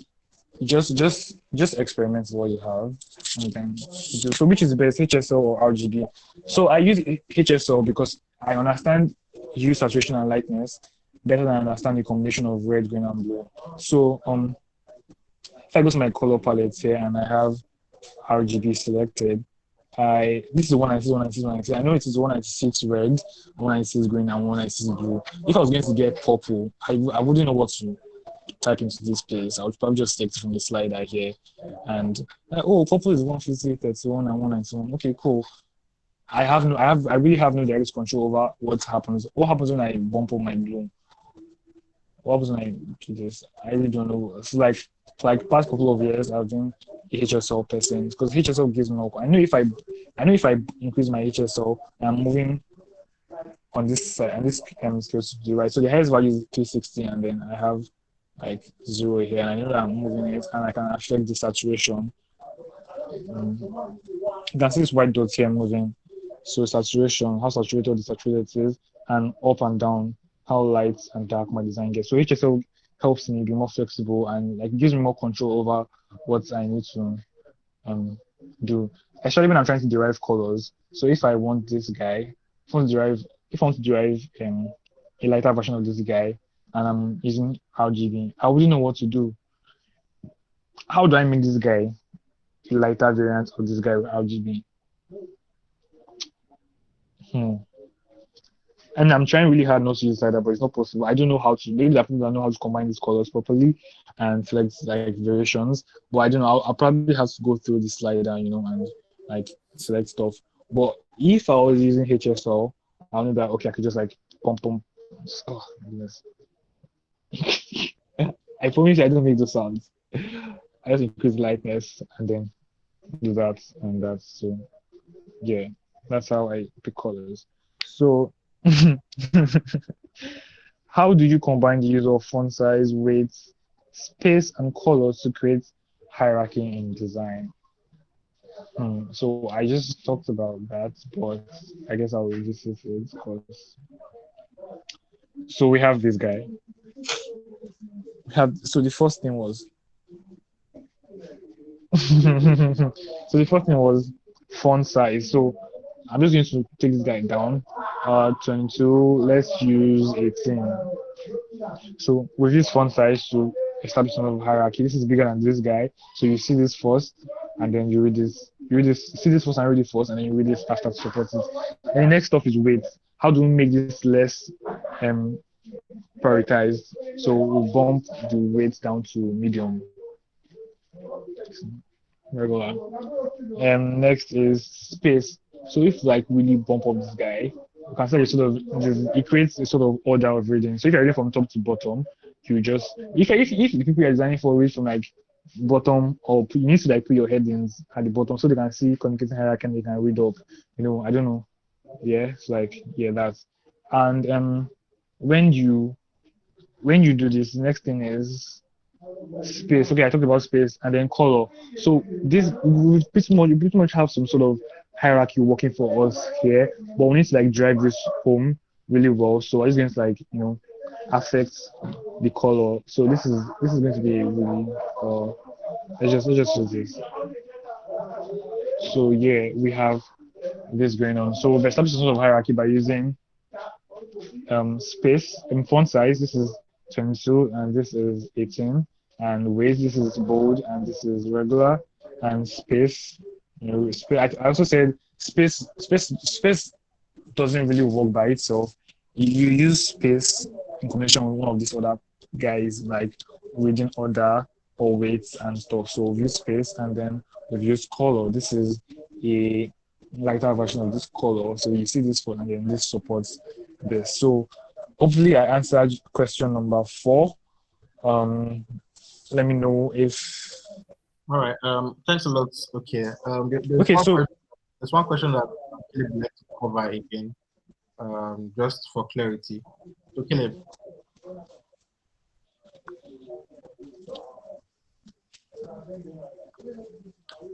just experiment with what you have and then do. So which is the best, HSL or RGB? So I use HSL because I understand hue, saturation, and lightness better than I understand the combination of red, green, and blue. So if I go to my color palette here and I have RGB selected, I this is 196, 196, 196. I know it is 196 red, 196 green, and 196 blue. If I was going to get purple, I wouldn't know what to type into this place. I would probably just select from the slider here and oh, purple is 150, 31, and 191. Okay, cool. I really have no direct control over what happens. What happens when I bump up my blue? What happens when I do this? I really don't know. It's like past couple of years I've been a HSL person because HSL gives me more. I know if I increase my HSL, I'm moving on this side and this scale to the right. So the highest value is 360 and then I have like 0 here. And I know that I'm moving it and I can affect the saturation. You can see this white dot here moving. So saturation, how saturated the saturated is, and up and down, how light and dark my design gets. So HSL helps me be more flexible and like gives me more control over what I need to um do. Especially when I'm trying to derive colors. So if I want this guy, if I want to derive a lighter version of this guy and I'm using RGB, I wouldn't know what to do. How do I make this guy a lighter variant of this guy with RGB? Hmm. And I'm trying really hard not to use slider, but it's not possible. I don't know how to. Maybe there are people that know how to combine these colors properly and select like variations. But I don't know. I'll probably have to go through the slider, and like select stuff. But if I was using HSL, I know that okay, I could just like pump pump. Oh goodness. I promise I don't make those sounds. I just increase lightness and then do that and that. So yeah, that's how I pick colors. So how do you combine the use of font size, weight, space, and colors to create hierarchy in design? So I just talked about that, but I guess I'll revisit it because so we have this guy. So the first thing was so the first thing was font size. So I'm just going to take this guy down. 22. Let's use 18. So with this font size to establish some of hierarchy, this is bigger than this guy. So you see this first, and then you read this. You read this. See this first and read it first, and then you read this after to support it. And the next stuff is weight. How do we make this less um, prioritized? So we bump the weight down to medium, regular. Next is space. So if like really bump up this guy, you can say it creates a sort of order of reading. So if you're reading from top to bottom, you just if the people you're designing for read from like bottom up, you need to like put your headings at the bottom so they can see communicating hierarchy and they can read up. I don't know. Yeah, it's like yeah, that's and when you do this, the next thing is space. Okay, I talked about space and then color. So this we pretty much have some sort of hierarchy working for us here, but we need to like drive this home really well. So I'm just going to like affect the color. So this is going to be really let's just do this. So yeah, we have this going on. So we've established a sort of hierarchy by using space in font size. This is 22 and this is 18. And weight, this is bold and this is regular. And space, I also said space doesn't really work by itself. You use space in combination with one of these other guys like reading order or weights and stuff. So we use space and then we've used color. This is a lighter version of this color. So you see this one and then this supports this. So hopefully I answered question number 4. Let me know if All right. Thanks a lot. Okay. okay. So There's one question that I would like to cover again, just for clarity. So Caleb,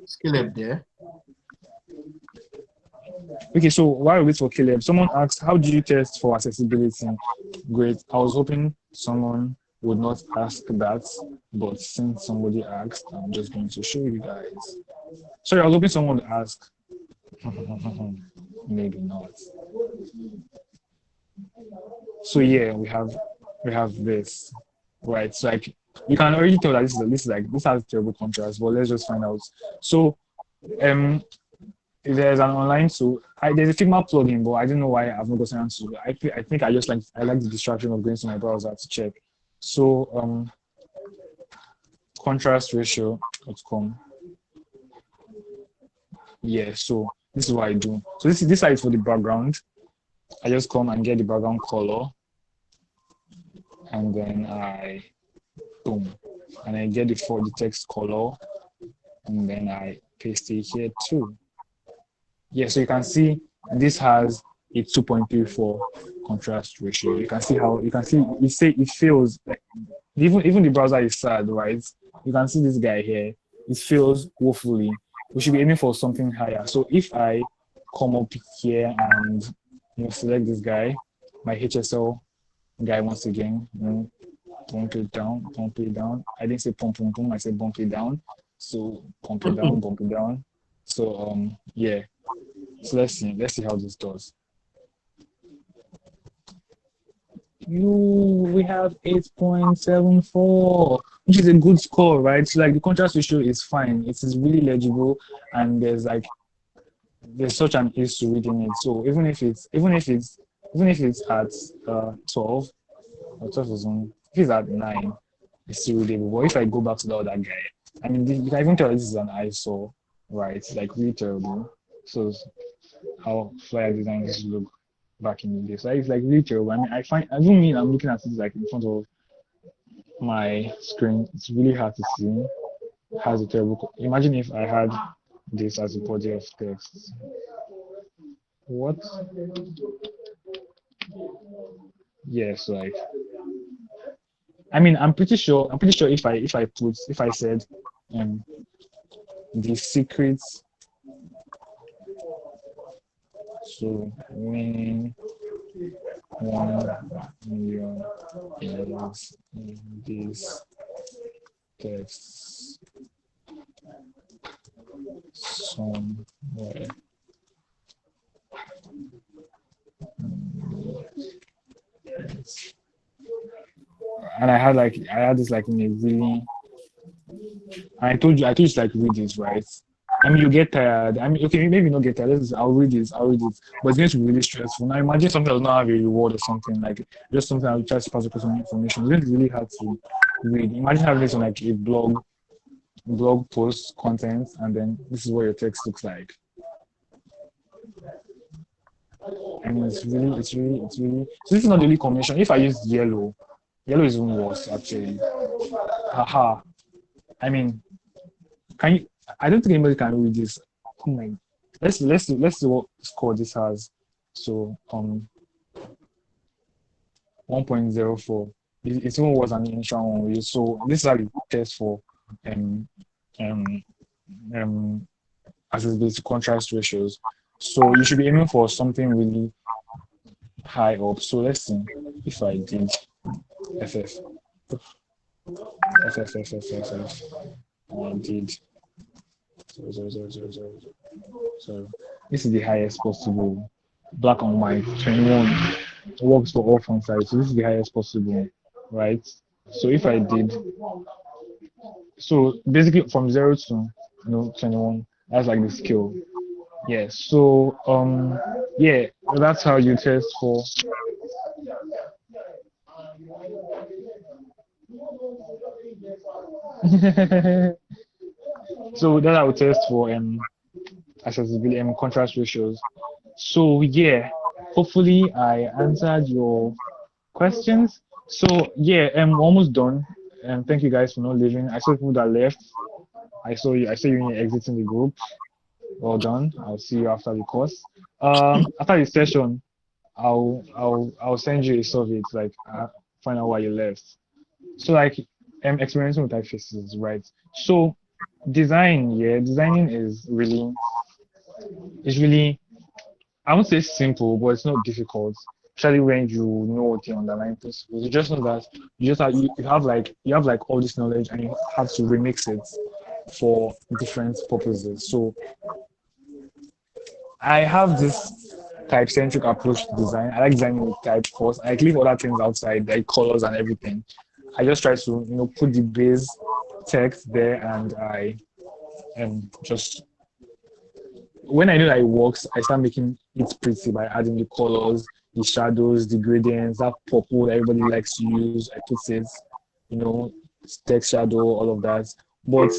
is Caleb there? okay, so while we wait for Caleb, someone asked, how do you test for accessibility? Great. I was hoping someone would not ask that, but since somebody asked, I'm just going to show you guys. Sorry, I was hoping someone would ask. Maybe not. So yeah, we have this. Right. So like you can already tell that this has terrible contrast, but let's just find out. So um there's an online tool. There's a Figma plugin, but I don't know why I've not gotten around to it. I think I like the distraction of going to my browser to check. So contrast ratio.com. Yeah, so this is what I do. So this side is for the background. I just come and get the background color and then I boom. And I get for the text color and then I paste it here too. Yeah, so you can see this has a 2.34 contrast ratio. You can see it feels like even the browser is sad, right? You can see this guy here. It feels woefully. We should be aiming for something higher. So if I come up here and select this guy, my HSL guy once again, pump it down, pump it down. I didn't say pump, pump, pump. I said bump it down. So pump it down, bump it down. So yeah. So let's see how this does. We have 8.74, which is a good score, right? So like the contrast ratio is fine. It is really legible, and there's such an ease to reading it. So even if it's at 12, or 12 is on, if it's at 9, it's still readable. But if I go back to the other guy, I mean, you can even tell this is an ISO, right? Like really terrible. So how flyer designers look back in the day. So it's like really terrible. I mean, I don't mean I'm looking at it like in front of my screen. It's really hard to see. It has a terrible. Imagine if I had this as a body of text. What? Yes, like. I mean, I'm pretty sure if I said the secrets. So when 1 million is in this text somewhere. And I had this like in a really. I told you to like read this, right? I mean, you get tired. I mean, okay, maybe not get tired. I'll read this. But it's going to be really stressful. Now, imagine something that does not have a reward or something, like just something I'll try to pass across some information. It's going to be really hard to read. Imagine having this on like a blog post content, and then this is what your text looks like. I mean, it's really. So this is not the only combination. If I use yellow is even worse, actually. Haha. I mean, can you? I don't think anybody can read this. Oh my. Let's see what score this has. So 1.04. It's even worse than the initial one. So this is how we test for accessibility contrast ratios. So you should be aiming for something really high up. So let's see if I did FF. I did So this is the highest possible. Black and white, 21 works for all font size. So this is the highest possible, right? So if I did, so basically from 0 to 21, that's like the scale. Yeah. So yeah, that's how you test for. So that I would test for accessibility and contrast ratios. So yeah, hopefully I answered your questions. So yeah, I'm almost done. And thank you guys for not leaving. I saw people that left. I saw you. I saw you exiting the group. Well done. I'll see you after the course. After the session, I'll send you a survey to like find out why you left. So like I'm experimenting with typefaces, right? So designing is really I won't say simple, but it's not difficult. Especially when you know the underlying principles. You just know that you have like all this knowledge and you have to remix it for different purposes. So I have this type-centric approach to design. I like designing with type first. I leave other things outside, like colors and everything. I just try to, put the base text there, and I just when I know that it works, I start making it pretty by adding the colors, the shadows, the gradients, that purple that everybody likes to use. I put it, you know, text shadow, all of that. But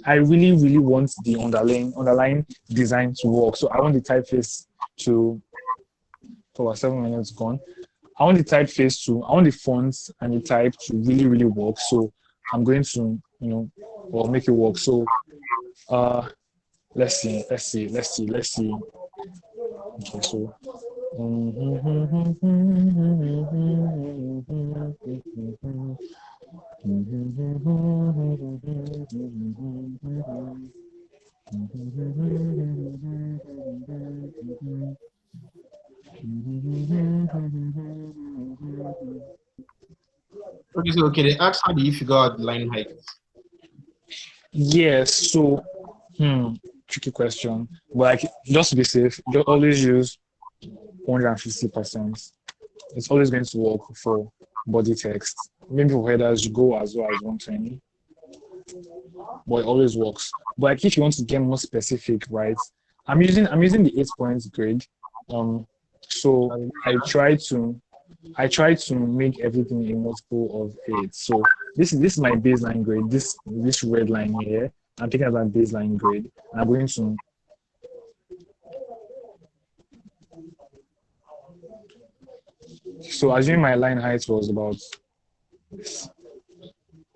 I really, really want the underlying design to work. So I want the typeface to for 7 minutes gone. I want the fonts and the type to really, really work. So I'm going to, well, make it work. So uh let's see. Okay, so Okay, so okay, they asked how do you figure out line height? yes, so tricky question. But like just to be safe, just always use 150%. It's always going to work for body text. Maybe for headers, you go as well as 120, but it always works. But like if you want to get more specific, right? I'm using the 8 points grade. Um, so I try to make everything a multiple of 8. So this is my baseline grade. This red line here, I'm taking as my baseline grade. And I'm going to so assuming my line height was about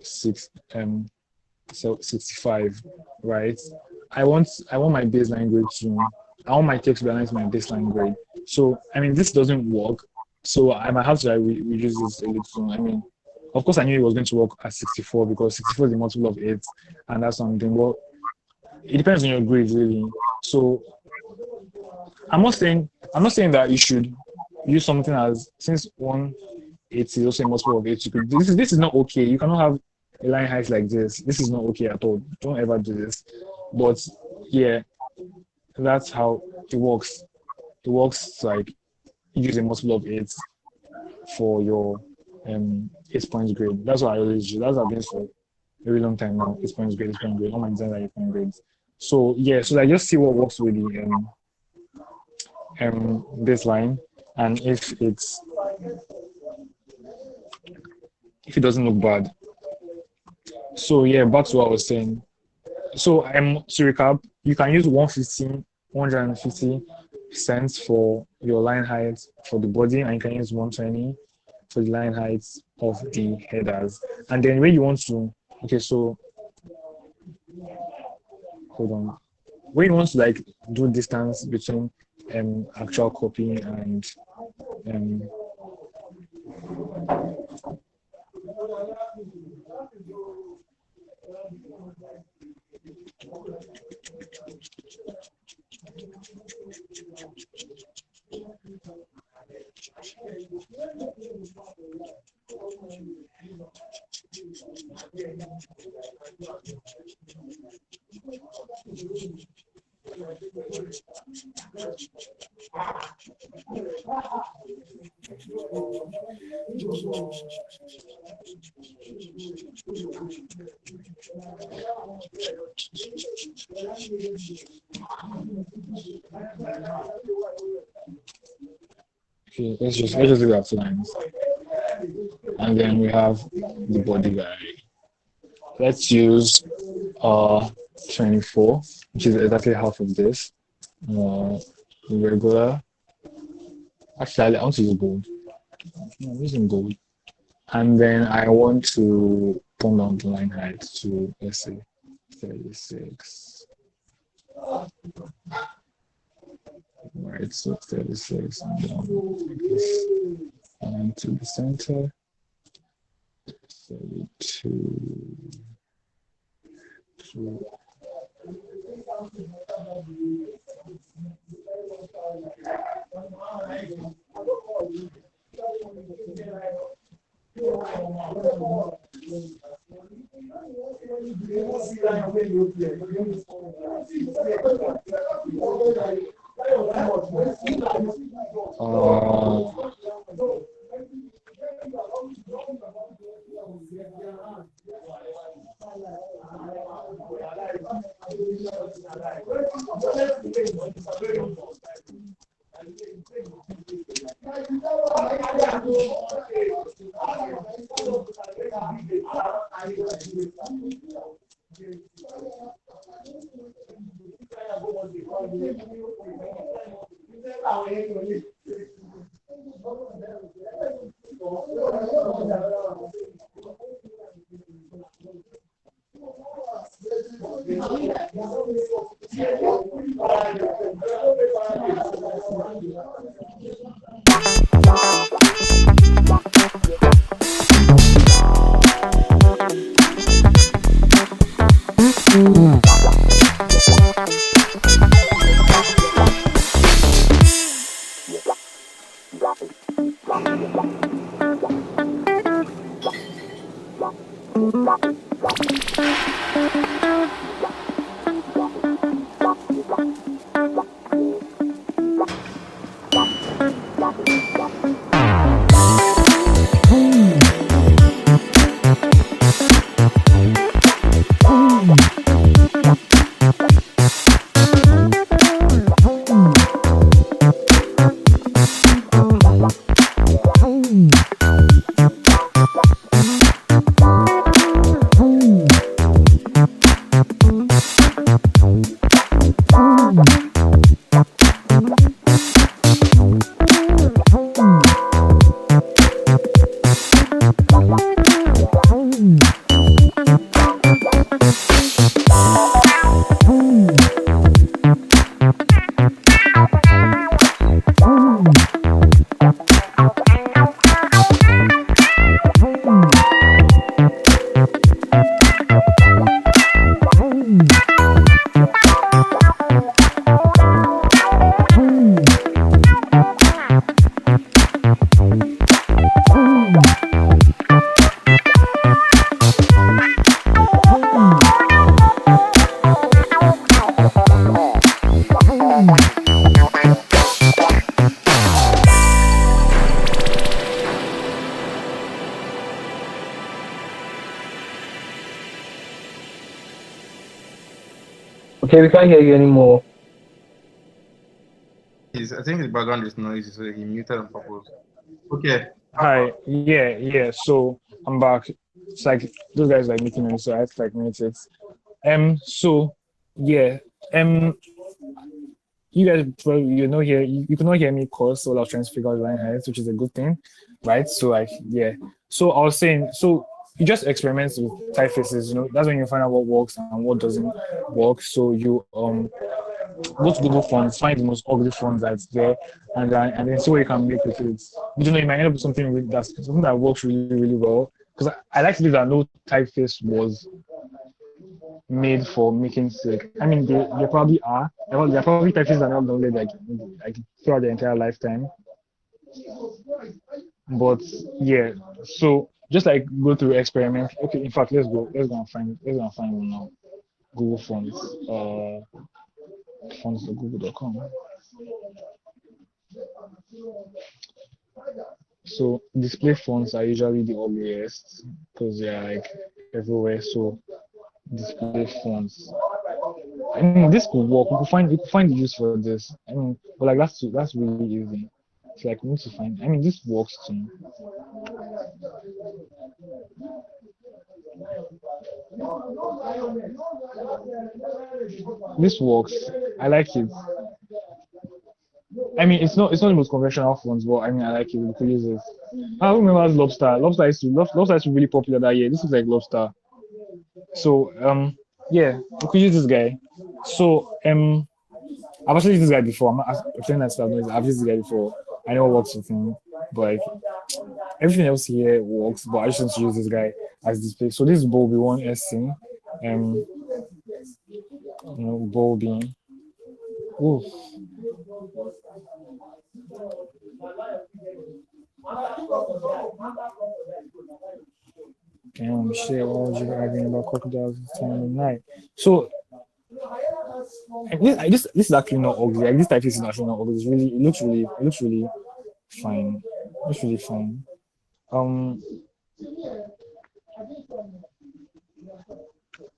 six so 65, right? I want my baseline grade to I want my text to be aligned to my baseline grade. So I mean this doesn't work. So I might have to like, reduce this a little. I mean, of course I knew it was going to work at 64 because 64 is a multiple of 8, and that's something. Well, it depends on your grades really. So I'm not saying that you should use something as since 180 is also a multiple of 8. This is not okay. You cannot have a line height like this. This is not okay at all. Don't ever do this. But yeah, that's how it works. It works like use a multiple of 8 for your 8 points grade. That's what I always do. That's what I've been for a very long time now. 8 points grade, 8 point grade. All my designs are 8 point grades. So yeah, so I just see what works with the baseline, and if it doesn't look bad. So yeah, back to what I was saying. So to recap, you can use 150% for your line height for the body, and you can use 120 for the line height of the headers. And then when you want to, okay, so hold on. When you want to like do distance between actual copy and um Okay, let's just do that lines. And then we have the body guy. Let's use 24, which is exactly half of this. Regular. Actually, I want to use gold. No, I'm using gold. And then I want to turn down the line height to, let's say, 36. Right, so 36 and down like this. And to the center, 32. To uh, okay, we can't hear you anymore. I think the background is noisy, so he muted on purpose. Okay. Hi, yeah. So I'm back. It's like those guys like making noise, so I have to like mute it. So yeah, um, you guys, well, you know, here you cannot hear me cause so I was trying to figure out line height, which is a good thing, right? So like yeah. So I was saying, so you just experiment with typefaces, you know, that's when you find out what works and what doesn't work. So you go to Google Fonts, find the most ugly fonts that's there, and then see what you can make with it. You know, you might end up with that's something that works really well. Because I like to believe that no typeface was made for making sick. I mean, they probably are. They're probably typefaces that are not downloaded like throughout their entire lifetime. But yeah, so just like go through experiment. Okay, in fact, let's go and find one now. Google Fonts. Fonts.google.com. So display fonts are usually the ugliest because they're like everywhere. So display fonts. I mean, this could work. We could find use for this. I mean, but like that's really easy. It's like we need to find. I mean, this works too. This works. I like it. I mean, it's not the most conventional fonts, but I mean, I like it. We could use it. I remember Lobster. Lobster is really popular that year. This is like Lobster. So yeah, we could use this guy. So I've actually used this guy before. I'm saying that stuff. I've used this guy before. I know it works with him, but like everything else here works. But I just want to use this guy as display. So this is Bulby one SC. Bulby. Ooh, damn shit. Why was you arguing about crocodiles this time of night? So this is actually not ugly. Like this typeface is actually not ugly. It looks really fine. It looks really fine. Um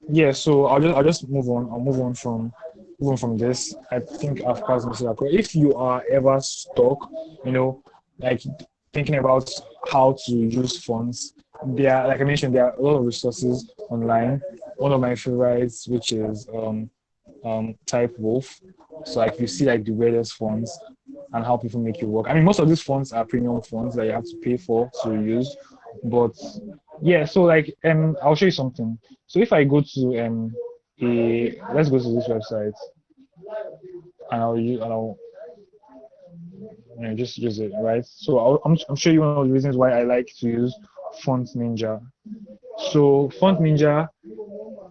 yeah, so I'll just move on. I'll move on from this. I think I've passed Mr. Akko. If you are ever stuck, you know, like thinking about how to use fonts, there like I mentioned, there are a lot of resources online. One of my favorites, which is Type Wolf. So like you see like the weirdest fonts and how people make it work. I mean, most of these fonts are premium fonts that you have to pay for to use, but yeah. So like I'll show you something. So if I go to a let's go to this website and I'll just use it, right? So I'm sure you one of the reasons why I like to use Font Ninja. So Font Ninja,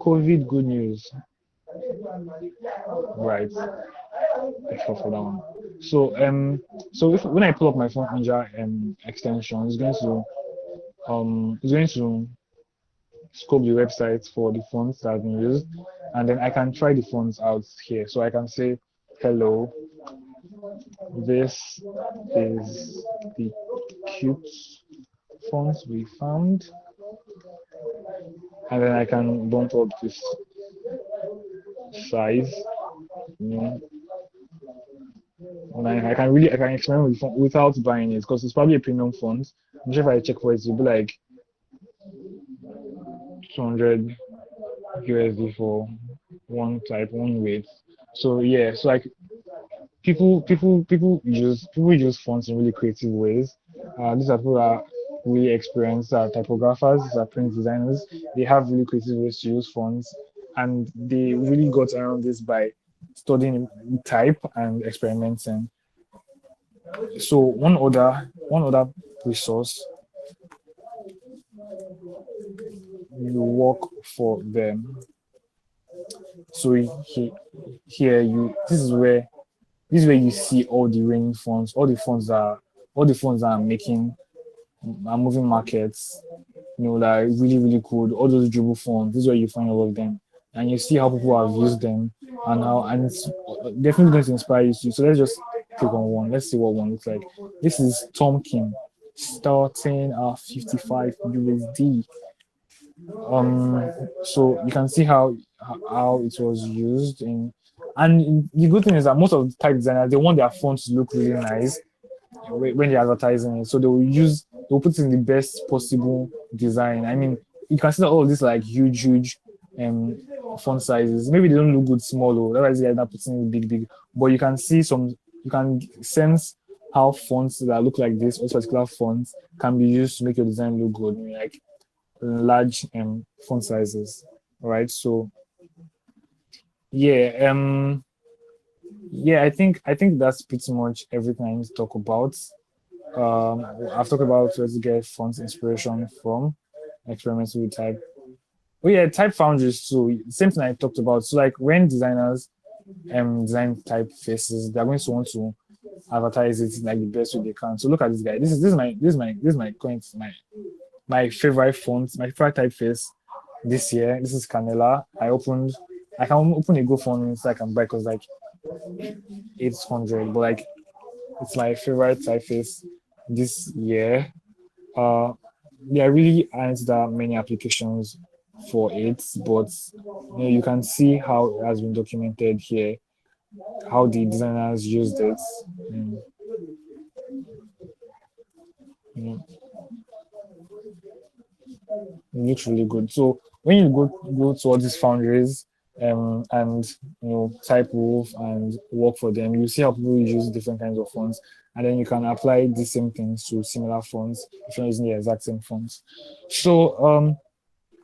COVID good news, right? Except for that one. So if when I pull up my Font Ninja extension, it's going to scope the website for the fonts that have been used, and then I can try the fonts out here. So I can say, hello, this is the cute font we found, and then I can bump up this size. You know, and I can experiment with font without buying it because it's probably a premium font. I'm sure if I check for it, it'll be like 200 USD for one weight. So yeah, so like people use fonts in really creative ways. These are people that are really experienced typographers, these are print designers. They have really creative ways to use fonts, and they really got around this by studying type and experimenting. So one other resource you work for them. So here you this is where you see all the raining funds, all the funds that are making are moving markets, that are really, really good. All those dribble funds, this is where you find all of them. And you see how people have used them and it's definitely going to inspire you too. So let's just click on one. Let's see what one looks like. This is Tom Kim starting at 55 USD. So you can see how it was used and the good thing is that most of the type designers they want their fonts to look really nice when they're advertising it. So they'll put in the best possible design. I mean, you consider all of this like huge um font sizes. Maybe they don't look good small or otherwise they're not putting in big. But you can sense how fonts that look like this, or particular fonts can be used to make your design look good. I mean, like large font sizes. All right. So yeah, I think that's pretty much everything I need to talk about. I've talked about where to get font inspiration from, experimenting with type. Oh yeah, type foundries too. Same thing I talked about. So like when designers design typefaces, they're going to want to advertise it in like the best way they can. So look at this guy. This is my current my favorite font, my favorite typeface this year. This is Canela. I can open a GoFundMe so I can buy because like 800, but like it's my favorite typeface this year. Uh, there really aren't that many applications for it, but you can see how it has been documented here, how the designers used it. Mm, mm, it looks really good. So when you go to all these foundries and type wolf and work for them, you see how people use different kinds of fonts, and then you can apply the same things to similar fonts if you're using the exact same fonts. So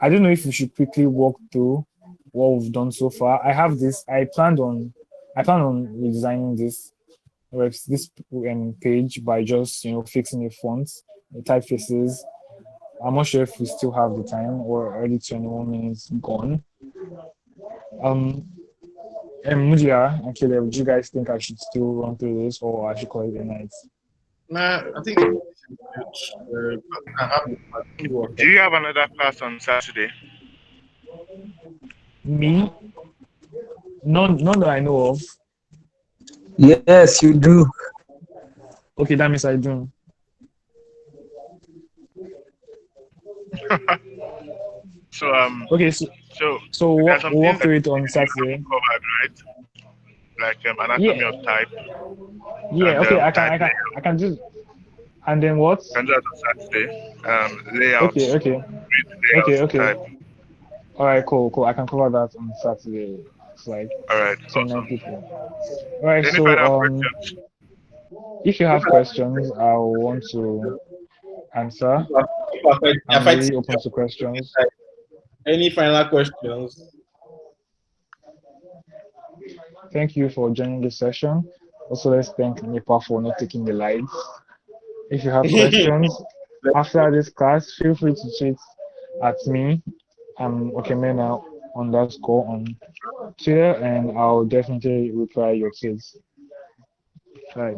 I don't know if we should quickly walk through what we've done so far. I have this. I plan on redesigning this page by just fixing the fonts, the typefaces. I'm not sure if we still have the time or already 21 minutes gone. Um, Mudia and Caleb, do you guys think I should still run through this or I should call it a night? Nah, I think it's good. Do you have another class on Saturday? Me? None that I know of. Yes, you do. Okay, that means I do. So Okay, so there are we'll some walk things through that it on Saturday. covered, right? Like anatomy Yeah, of type yeah. and Okay, type I can just. And then what? can do that on Saturday. Layout, Okay. layouts of type. All right, cool. I can cover that on Saturday. It's like All right, 29 awesome. people. All right, Any so final questions? if you have questions, I want to answer. I'm really open to questions. Any final questions? Thank you for joining this session. Also, let's thank Nipa for not taking the lights. If you have questions after this class, feel free to tweet at me. I'm Okemena _ on Twitter, and I'll definitely reply your kids. Right.